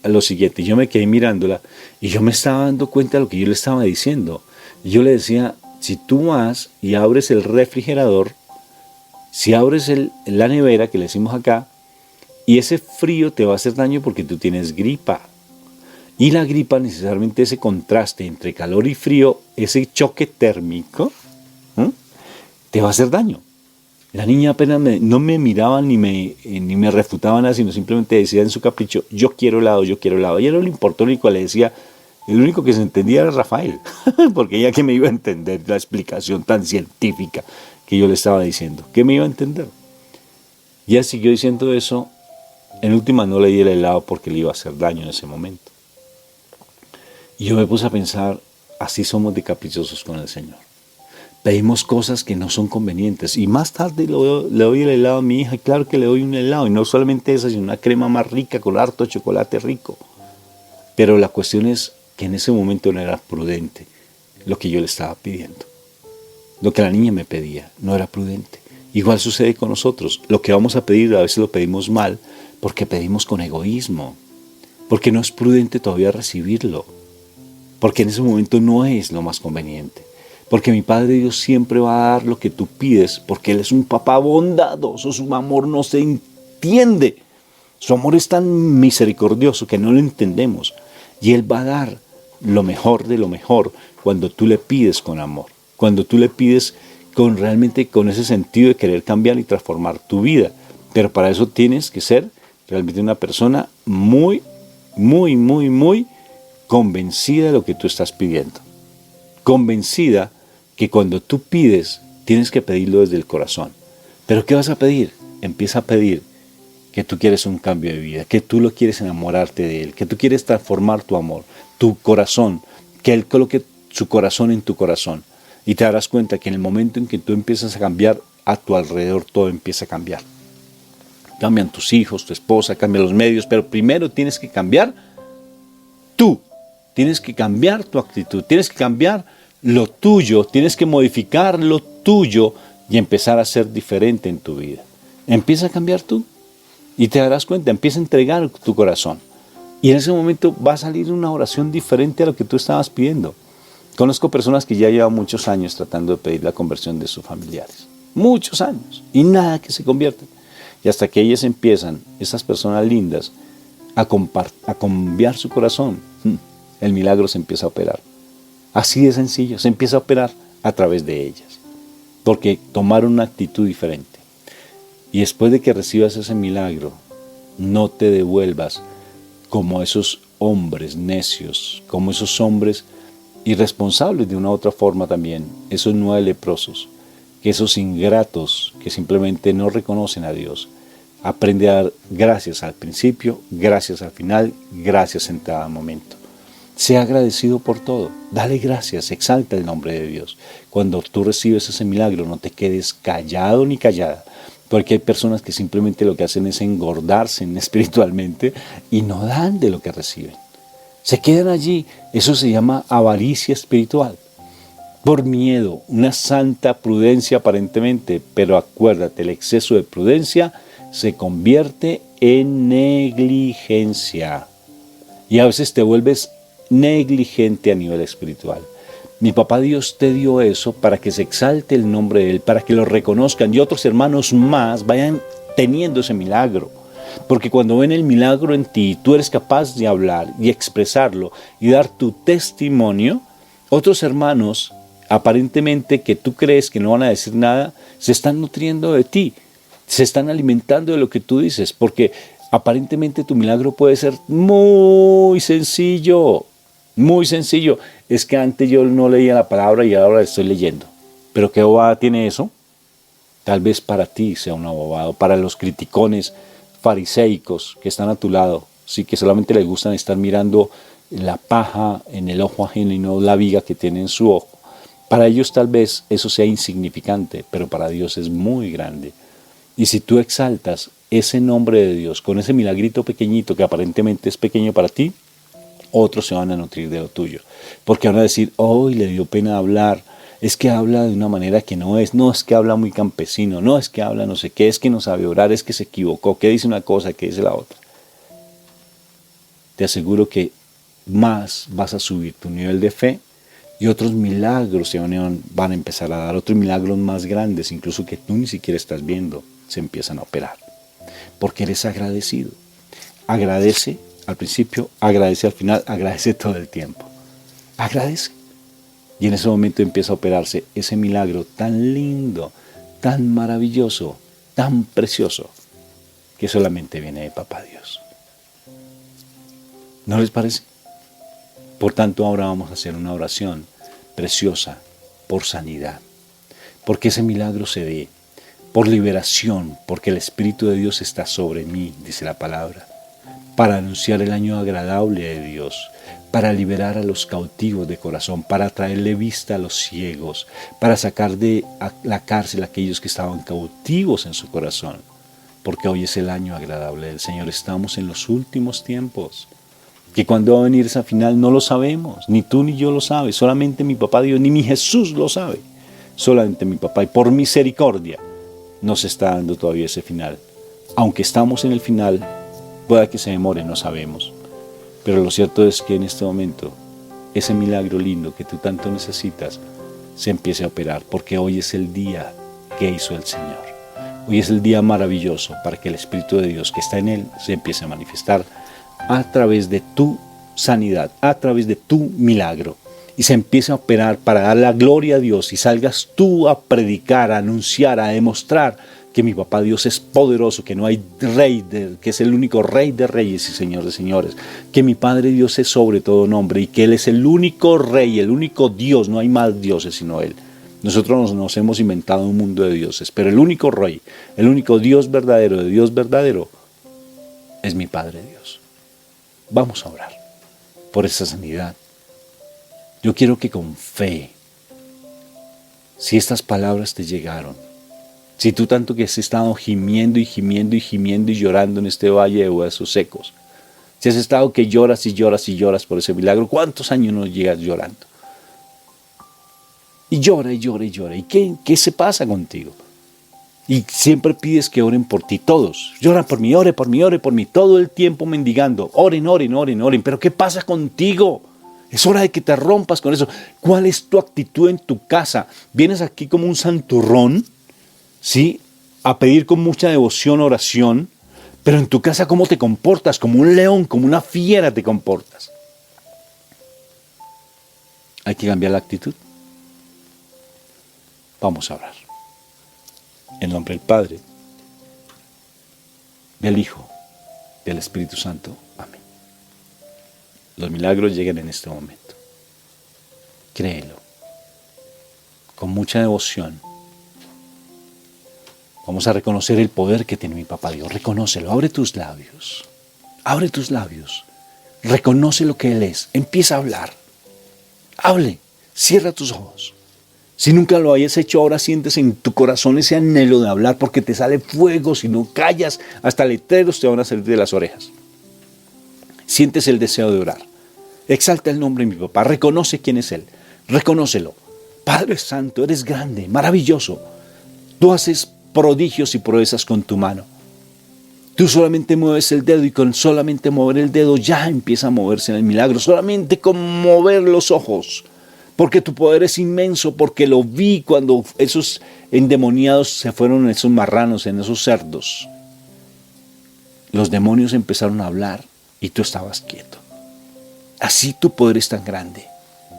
lo siguiente. Yo me quedé mirándola y yo me estaba dando cuenta de lo que yo le estaba diciendo. Y yo le decía, si tú vas y abres el refrigerador, si abres la nevera, que le decimos acá, y ese frío te va a hacer daño porque tú tienes gripa. Y la gripa necesariamente ese contraste entre calor y frío, ese choque térmico, te va a hacer daño. La niña apenas no me miraba ni me refutaba nada, sino simplemente decía en su capricho, yo quiero helado, yo quiero helado. A ella no le importó, lo único le decía, el único que se entendía era Rafael, porque ella que me iba a entender la explicación tan científica que yo le estaba diciendo, ¿qué me iba a entender? Y ella siguió diciendo eso, en última no le di el helado porque le iba a hacer daño en ese momento. Y yo me puse a pensar, así somos de caprichosos con el Señor. Pedimos cosas que no son convenientes. Y más tarde le doy el helado a mi hija. Y claro que le doy un helado. Y no solamente esa, sino una crema más rica con harto chocolate rico. Pero la cuestión es que en ese momento no era prudente lo que yo le estaba pidiendo. Lo que la niña me pedía no era prudente. Igual sucede con nosotros. Lo que vamos a pedir a veces lo pedimos mal porque pedimos con egoísmo. Porque no es prudente todavía recibirlo. Porque en ese momento no es lo más conveniente. Porque mi Padre Dios siempre va a dar lo que tú pides, porque Él es un papá bondadoso, su amor no se entiende. Su amor es tan misericordioso que no lo entendemos. Y Él va a dar lo mejor de lo mejor cuando tú le pides con amor. Cuando tú le pides realmente con ese sentido de querer cambiar y transformar tu vida. Pero para eso tienes que ser realmente una persona muy, muy, muy, muy convencida de lo que tú estás pidiendo. Convencida que cuando tú pides, tienes que pedirlo desde el corazón. ¿Pero qué vas a pedir? Empieza a pedir que tú quieres un cambio de vida, que tú lo quieres enamorarte de Él, que tú quieres transformar tu amor, tu corazón, que Él coloque su corazón en tu corazón. Y te darás cuenta que en el momento en que tú empiezas a cambiar, a tu alrededor todo empieza a cambiar. Cambian tus hijos, tu esposa, cambian los medios, pero primero tienes que cambiar tú. Tienes que cambiar tu actitud, tienes que cambiar lo tuyo, tienes que modificar lo tuyo y empezar a ser diferente en tu vida. Empieza a cambiar tú y te darás cuenta, empieza a entregar tu corazón. Y en ese momento va a salir una oración diferente a lo que tú estabas pidiendo. Conozco personas que ya llevan muchos años tratando de pedir la conversión de sus familiares. Muchos años. Y nada que se convierten. Y hasta que ellas empiezan, esas personas lindas, a cambiar su corazón, el milagro se empieza a operar. Así de sencillo, se empieza a operar a través de ellas. Porque tomaron una actitud diferente. Y después de que recibas ese milagro, no te devuelvas como esos hombres necios, como esos hombres irresponsables de una u otra forma también, esos 9 leprosos, que esos ingratos que simplemente no reconocen a Dios. Aprende a dar gracias al principio, gracias al final, gracias en cada momento. Sea agradecido por todo, dale gracias, exalta el nombre de Dios. Cuando tú recibes ese milagro, no te quedes callado ni callada, porque hay personas que simplemente lo que hacen es engordarse espiritualmente y no dan de lo que reciben. Se quedan allí, eso se llama avaricia espiritual. Por miedo, una santa prudencia aparentemente, pero acuérdate, el exceso de prudencia se convierte en negligencia. Y a veces te vuelves negligente a nivel espiritual. Mi papá Dios te dio eso para que se exalte el nombre de Él, para que lo reconozcan y otros hermanos más vayan teniendo ese milagro. Porque cuando ven el milagro en ti, tú eres capaz de hablar y expresarlo y dar tu testimonio, otros hermanos, aparentemente que tú crees que no van a decir nada, se están nutriendo de ti, se están alimentando de lo que tú dices, porque aparentemente tu milagro puede ser muy sencillo, muy sencillo. Es que antes yo no leía la palabra y ahora estoy leyendo. ¿Pero qué bobada tiene eso? Tal vez para ti sea una bobada, para los criticones fariseicos que están a tu lado, sí, que solamente les gustan estar mirando la paja en el ojo ajeno y no la viga que tiene en su ojo. Para ellos tal vez eso sea insignificante, pero para Dios es muy grande. Y si tú exaltas ese nombre de Dios con ese milagrito pequeñito que aparentemente es pequeño para ti, otros se van a nutrir de lo tuyo. Porque van a decir, hoy le dio pena hablar, es que habla de una manera que no es que habla muy campesino, no es que habla no sé qué, es que no sabe orar, es que se equivocó, que dice una cosa, que dice la otra. Te aseguro que más vas a subir tu nivel de fe y otros milagros se van a empezar a dar, otros milagros más grandes, incluso que tú ni siquiera estás viendo, se empiezan a operar. Porque eres agradecido. Agradece al principio, agradece al final, agradece todo el tiempo. Agradece. Y en ese momento empieza a operarse ese milagro tan lindo, tan maravilloso, tan precioso, que solamente viene de Papá Dios. ¿No les parece? Por tanto, ahora vamos a hacer una oración preciosa por sanidad, porque ese milagro se dé, por liberación, porque el Espíritu de Dios está sobre mí, dice la palabra, para anunciar el año agradable de Dios, para liberar a los cautivos de corazón, para traerle vista a los ciegos, para sacar de la cárcel a aquellos que estaban cautivos en su corazón, porque hoy es el año agradable del Señor, estamos en los últimos tiempos. Que cuando va a venir esa final no lo sabemos, ni tú ni yo lo sabes, solamente mi papá Dios, ni mi Jesús lo sabe, solamente mi papá, y por misericordia nos está dando todavía ese final. Aunque estamos en el final, pueda que se demore, no sabemos, pero lo cierto es que en este momento, ese milagro lindo que tú tanto necesitas, se empiece a operar, porque hoy es el día que hizo el Señor. Hoy es el día maravilloso para que el Espíritu de Dios que está en Él se empiece a manifestar a través de tu sanidad, a través de tu milagro, y se empiece a operar para dar la gloria a Dios y salgas tú a predicar, a anunciar, a demostrar que mi papá Dios es poderoso, que no hay rey, que es el único rey de reyes y señor de señores, que mi Padre Dios es sobre todo nombre y que Él es el único rey, el único Dios, no hay más dioses sino Él. Nosotros nos hemos inventado un mundo de dioses, pero el único rey, el único Dios verdadero, de Dios verdadero, es mi Padre Dios. Vamos a orar por esa sanidad. Yo quiero que con fe, si estas palabras te llegaron, si tú tanto que has estado gimiendo y gimiendo y gimiendo y llorando en este valle de huesos secos, si has estado que lloras y lloras y lloras por ese milagro, ¿cuántos años no llegas llorando? Y llora y llora y llora. ¿Y qué se pasa contigo? Y siempre pides que oren por ti, todos. Lloran por mí, ore por mí, ore por mí. Todo el tiempo mendigando. Oren, oren, oren, oren. Pero ¿qué pasa contigo? Es hora de que te rompas con eso. ¿Cuál es tu actitud en tu casa? ¿Vienes aquí como un santurrón? ¿Sí? A pedir con mucha devoción, oración. Pero en tu casa, ¿cómo te comportas? Como un león, como una fiera te comportas. Hay que cambiar la actitud. Vamos a orar. En nombre del Padre, del Hijo, del Espíritu Santo. Amén. Los milagros llegan en este momento. Créelo. Con mucha devoción. Vamos a reconocer el poder que tiene mi papá Dios. Reconócelo. Abre tus labios. Abre tus labios. Reconoce lo que Él es. Empieza a hablar. Hable. Cierra tus ojos. Si nunca lo hayas hecho, ahora sientes en tu corazón ese anhelo de hablar porque te sale fuego. Si no callas, hasta letreros te van a salir de las orejas. Sientes el deseo de orar. Exalta el nombre de mi papá. Reconoce quién es Él. Reconócelo. Padre Santo, eres grande, maravilloso. Tú haces prodigios y proezas con tu mano. Tú solamente mueves el dedo y con solamente mover el dedo ya empieza a moverse en el milagro. Solamente con mover los ojos. Porque tu poder es inmenso, porque lo vi cuando esos endemoniados se fueron en esos marranos, en esos cerdos. Los demonios empezaron a hablar y tú estabas quieto. Así tu poder es tan grande.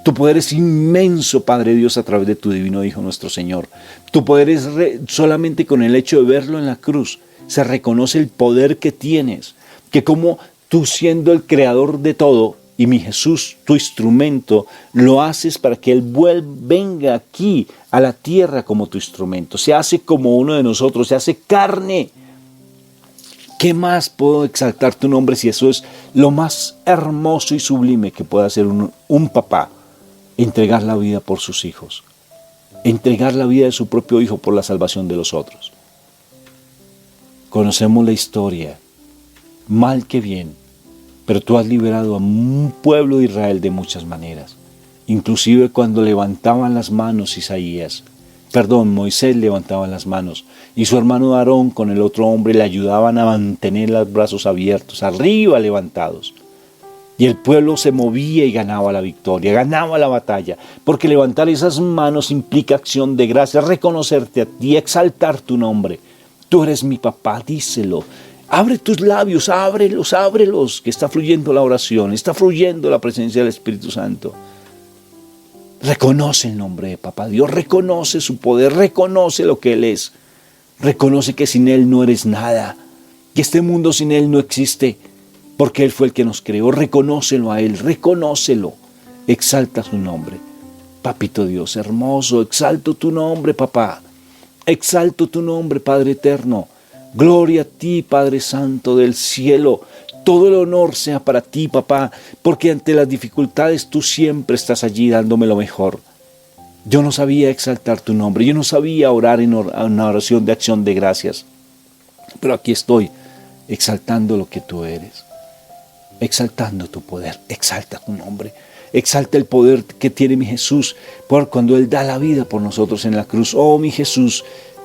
Tu poder es inmenso, Padre Dios, a través de tu divino Hijo nuestro Señor. Tu poder es solamente con el hecho de verlo en la cruz. Se reconoce el poder que tienes. Que como tú siendo el creador de todo y mi Jesús, tu instrumento, lo haces para que Él venga aquí a la tierra como tu instrumento. Se hace como uno de nosotros, se hace carne. ¿Qué más puedo exaltar tu nombre si eso es lo más hermoso y sublime que puede hacer un papá? Entregar la vida por sus hijos. Entregar la vida de su propio hijo por la salvación de los otros. Conocemos la historia, mal que bien, pero tú has liberado a un pueblo de Israel de muchas maneras. Inclusive cuando levantaban las manos Moisés levantaba las manos y su hermano Aarón con el otro hombre le ayudaban a mantener los brazos abiertos, arriba levantados. Y el pueblo se movía y ganaba la victoria, ganaba la batalla, porque levantar esas manos implica acción de gracia, reconocerte a ti, exaltar tu nombre. Tú eres mi papá, díselo. Abre tus labios, ábrelos, que está fluyendo la oración, está fluyendo la presencia del Espíritu Santo. Reconoce el nombre de Papá Dios, reconoce su poder, reconoce lo que Él es. Reconoce que sin Él no eres nada, que este mundo sin Él no existe, porque Él fue el que nos creó. Reconócelo a Él, reconócelo. Exalta su nombre. Papito Dios hermoso, exalto tu nombre, papá. Exalto tu nombre, Padre eterno. Gloria a ti, Padre Santo del cielo. Todo el honor sea para ti, papá, porque ante las dificultades tú siempre estás allí dándome lo mejor. Yo no sabía exaltar tu nombre, yo no sabía orar en una oración de acción de gracias, pero aquí estoy exaltando lo que tú eres, exaltando tu poder. Exalta tu nombre, exalta el poder que tiene mi Jesús, por cuando Él da la vida por nosotros en la cruz. Oh, mi Jesús,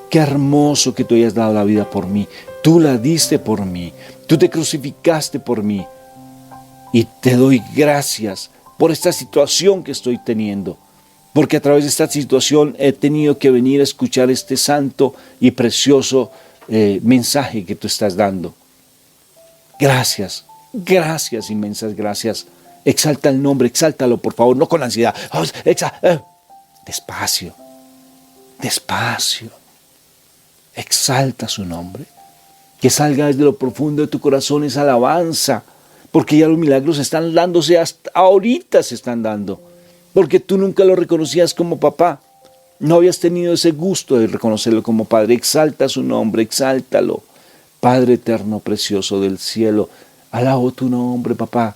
qué hermoso que tú hayas dado la vida por mí. Tú la diste por mí. Tú te crucificaste por mí. Y te doy gracias por esta situación que estoy teniendo. Porque a través de esta situación he tenido que venir a escuchar este santo y precioso mensaje que tú estás dando. Gracias, gracias, inmensas gracias. Exalta el nombre, exáltalo por favor, no con ansiedad. Despacio, despacio. Exalta su nombre. Que salga desde lo profundo de tu corazón esa alabanza, porque ya los milagros están dándose, hasta ahorita se están dando, porque tú nunca lo reconocías como papá, no habías tenido ese gusto de reconocerlo como padre. Exalta su nombre, exáltalo, Padre eterno, precioso del cielo. Alabo tu nombre, papá,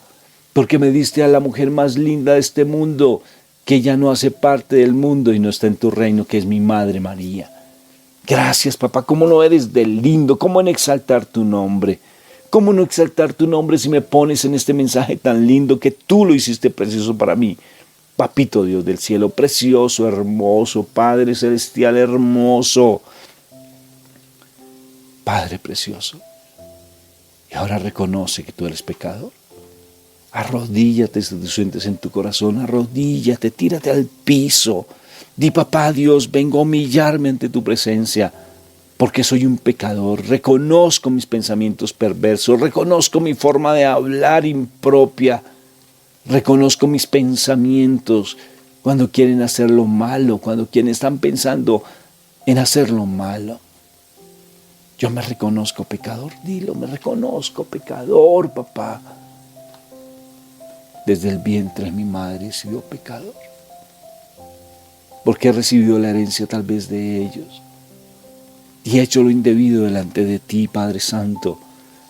porque me diste a la mujer más linda de este mundo, que ya no hace parte del mundo y no está en tu reino, que es mi Madre María. Gracias, papá. ¿Cómo no eres de lindo? ¿Cómo en exaltar tu nombre? ¿Cómo no exaltar tu nombre si me pones en este mensaje tan lindo que tú lo hiciste precioso para mí? Papito Dios del cielo, precioso, hermoso, Padre celestial, hermoso. Padre precioso. Y ahora reconoce que tú eres pecador. Arrodíllate si te sientes en tu corazón, arrodíllate, tírate al piso. Di, papá Dios, vengo a humillarme ante tu presencia, porque soy un pecador. Reconozco mis pensamientos perversos, reconozco mi forma de hablar impropia, reconozco mis pensamientos cuando quieren hacer lo malo, cuando quienes están pensando en hacer lo malo. Yo me reconozco pecador, dilo, me reconozco pecador, papá. Desde el vientre de mi madre he sido pecador, porque he recibido la herencia tal vez de ellos y he hecho lo indebido delante de ti, Padre Santo.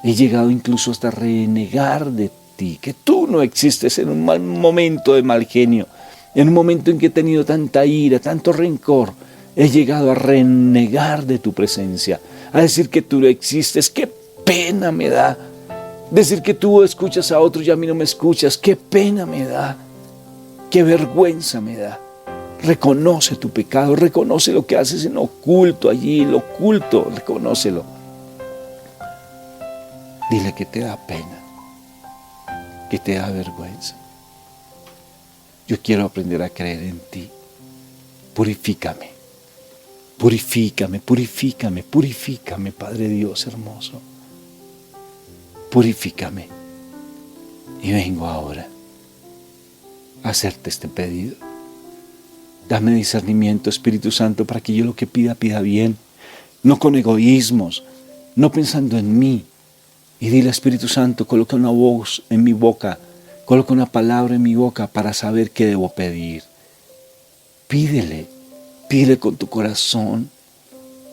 He llegado incluso hasta renegar de ti, que tú no existes, en un mal momento de mal genio, en un momento en que he tenido tanta ira, tanto rencor. He llegado a renegar de tu presencia, a decir que tú no existes. ¡Qué pena me da! Decir que tú escuchas a otros y a mí no me escuchas. ¡Qué pena me da! ¡Qué vergüenza me da! Reconoce tu pecado, reconoce lo que haces en oculto allí, en lo oculto, reconócelo. Dile que te da pena, que te da vergüenza. Yo quiero aprender a creer en ti. Purifícame, purifícame, purifícame, purifícame, Padre Dios hermoso.
purifícame. Y vengo ahora a hacerte este pedido. Dame discernimiento, Espíritu Santo, para que yo lo que pida, pida bien, no con egoísmos, no pensando en mí. Y dile, Espíritu Santo, coloca una voz en mi boca, coloca una palabra en mi boca para saber qué debo pedir. Pídele con tu corazón,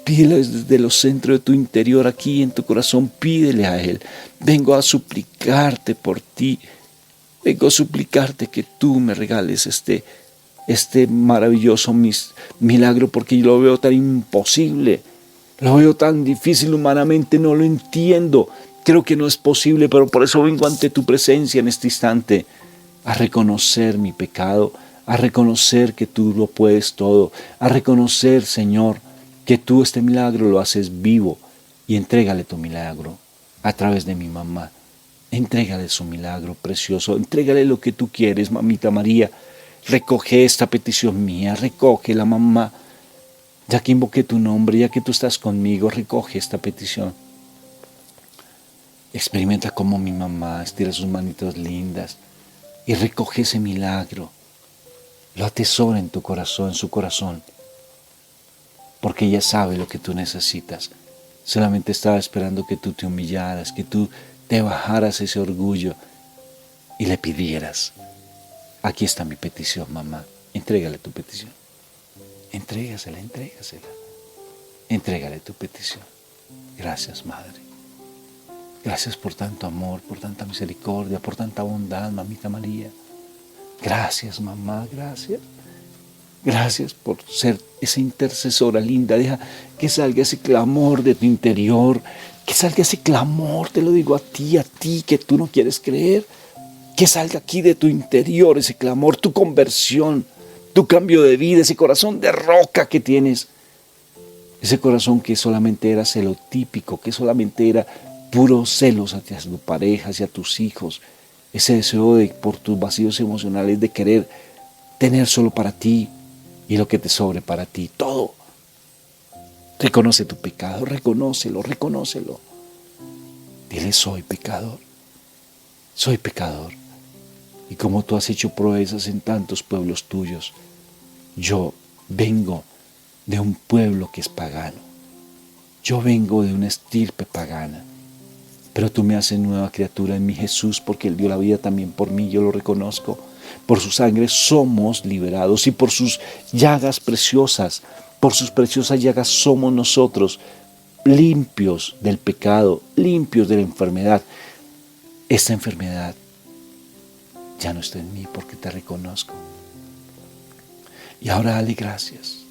pídele desde los centros de tu interior, aquí en tu corazón, pídele a Él. Vengo a suplicarte por ti, vengo a suplicarte que tú me regales este maravilloso milagro, porque yo lo veo tan imposible, lo veo tan difícil humanamente, no lo entiendo. Creo que no es posible, pero por eso vengo ante tu presencia en este instante a reconocer mi pecado, a reconocer que tú lo puedes todo, a reconocer, Señor, que tú este milagro lo haces vivo, y entrégale tu milagro a través de mi mamá. Entrégale su milagro precioso, entrégale lo que tú quieres, mamita María. Recoge esta petición mía, recoge la mamá. Ya que invoqué tu nombre, ya que tú estás conmigo, recoge esta petición. Experimenta cómo mi mamá estira sus manitos lindas y recoge ese milagro. Lo atesora en tu corazón, en su corazón, porque ella sabe lo que tú necesitas. Solamente estaba esperando que tú te humillaras, que tú te bajaras ese orgullo y le pidieras. Aquí está mi petición, mamá. Entrégale tu petición. Entrégasela. Entrégale tu petición. Gracias, Madre. Gracias por tanto amor, por tanta misericordia, por tanta bondad, mamita María. Gracias, mamá, gracias. Gracias por ser esa intercesora linda. Deja que salga ese clamor de tu interior, que salga ese clamor, te lo digo a ti, que tú no quieres creer. Que salga aquí de tu interior ese clamor, tu conversión, tu cambio de vida, ese corazón de roca que tienes. Ese corazón que solamente era celotípico, que solamente era puros celos hacia tu pareja, hacia tus hijos. Ese deseo por tus vacíos emocionales de querer tener solo para ti y lo que te sobre para ti, todo. Reconoce tu pecado, reconócelo. Dile, soy pecador. Y como tú has hecho proezas en tantos pueblos tuyos, yo vengo de un pueblo que es pagano. Yo vengo de una estirpe pagana. Pero tú me haces nueva criatura en mi Jesús, porque Él dio la vida también por mí, yo lo reconozco. Por su sangre somos liberados, y por sus llagas preciosas, por sus preciosas llagas somos nosotros limpios del pecado, limpios de la enfermedad. Esta enfermedad ya no está en mí porque te reconozco. Y ahora dale gracias,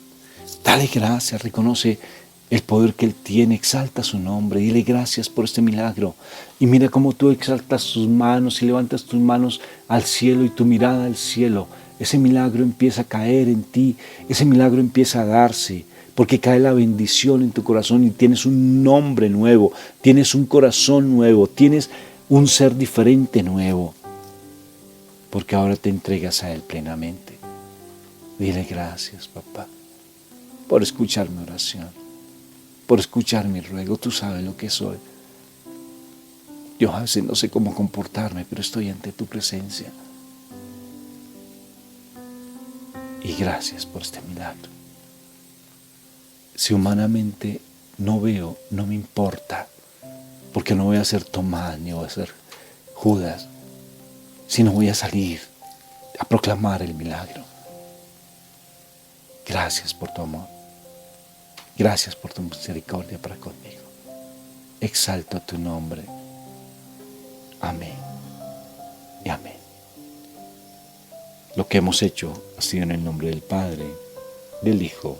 reconoce el poder que Él tiene, exalta su nombre, dile gracias por este milagro. Y mira cómo tú exaltas tus manos y levantas tus manos al cielo y tu mirada al cielo. Ese milagro empieza a caer en ti, ese milagro empieza a darse, porque cae la bendición en tu corazón y tienes un nombre nuevo, tienes un corazón nuevo, tienes un ser diferente nuevo, porque ahora te entregas a Él plenamente. Dile gracias, papá, por escuchar mi oración, por escuchar mi ruego. Tú sabes lo que soy. Yo a veces no sé cómo comportarme, pero estoy ante tu presencia. Y gracias por este milagro. Si humanamente no veo, no me importa, porque no voy a ser Tomás ni voy a ser Judas, sino voy a salir a proclamar el milagro. Gracias por tu amor. Gracias por tu misericordia para conmigo. Exalto tu nombre. Amén y amén. Lo que hemos hecho ha sido en el nombre del Padre, del Hijo,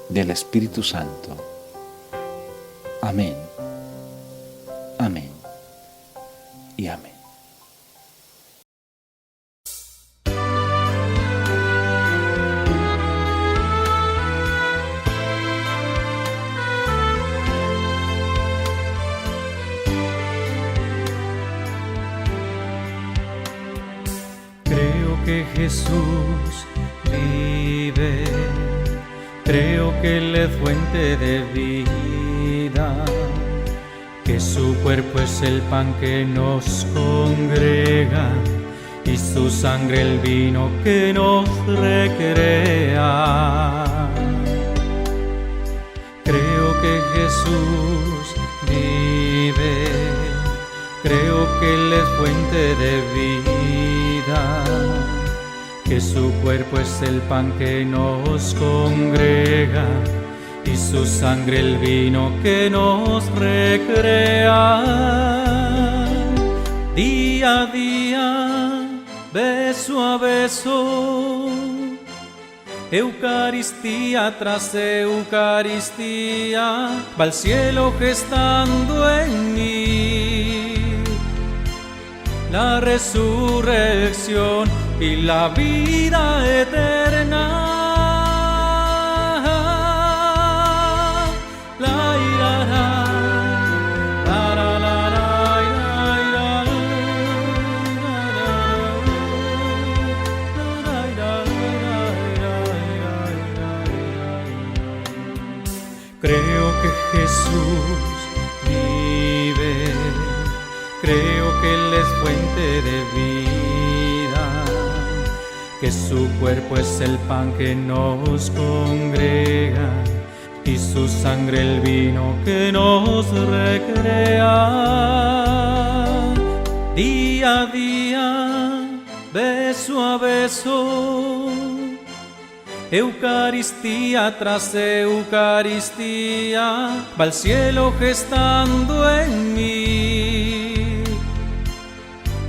del Espíritu Santo. Amén, amén y amén.
Creo que Jesús vive, creo que Él es fuente de vida, que que su cuerpo es el pan que nos congrega y su sangre el vino que nos recrea. Creo que Jesús vive, creo que Él es fuente de vida, que su cuerpo es el pan que nos congrega y su sangre el vino que nos recrea. Día a día, beso a beso, Eucaristía tras Eucaristía, va al cielo gestando en mí la resurrección y la vida eterna. Creo que Jesús vive, creo que Él es fuente de vida, que su cuerpo es el pan que nos congrega y su sangre el vino que nos recrea. Día a día, beso a beso, Eucaristía tras Eucaristía, va al cielo gestando en mí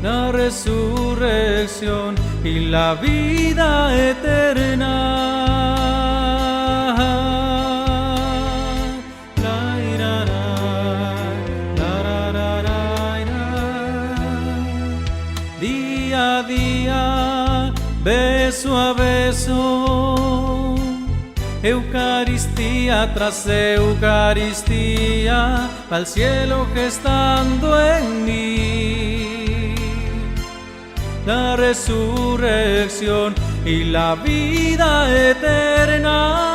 la resurrección y la vida eterna. Día a día, beso a beso, Eucaristía tras Eucaristía, va al cielo gestando en mí la resurrección y la vida eterna.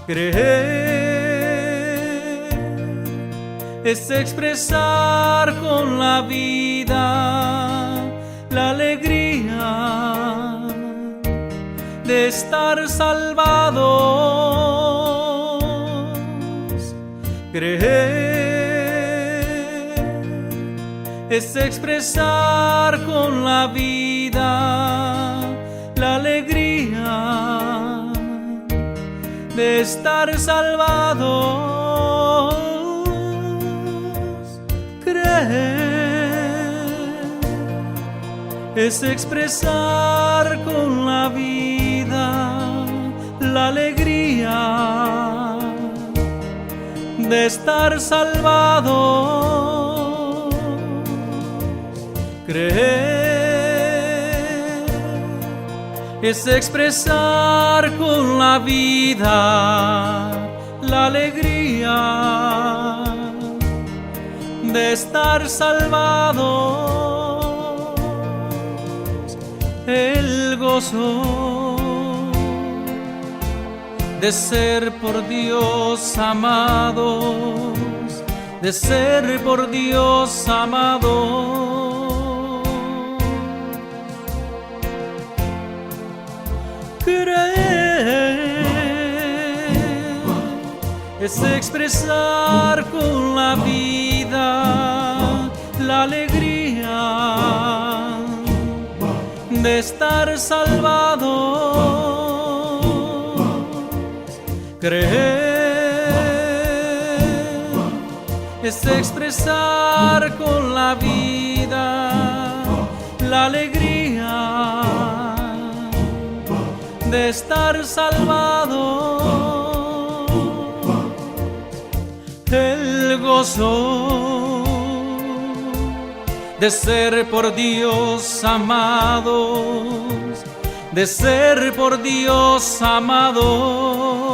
Creer es expresar con la vida la alegría de estar salvados. Creer es expresar con la vida la alegría de estar salvados. Creer es expresar con la vida la alegría de estar salvados. Creer es expresar con la vida la alegría de estar salvados, el gozo de ser por Dios amados, de ser por Dios amados. Creer es expresar con la vida la alegría de estar salvados. Creer es expresar con la vida la alegría de estar salvado, el gozo de ser por Dios amados, de ser por Dios amados.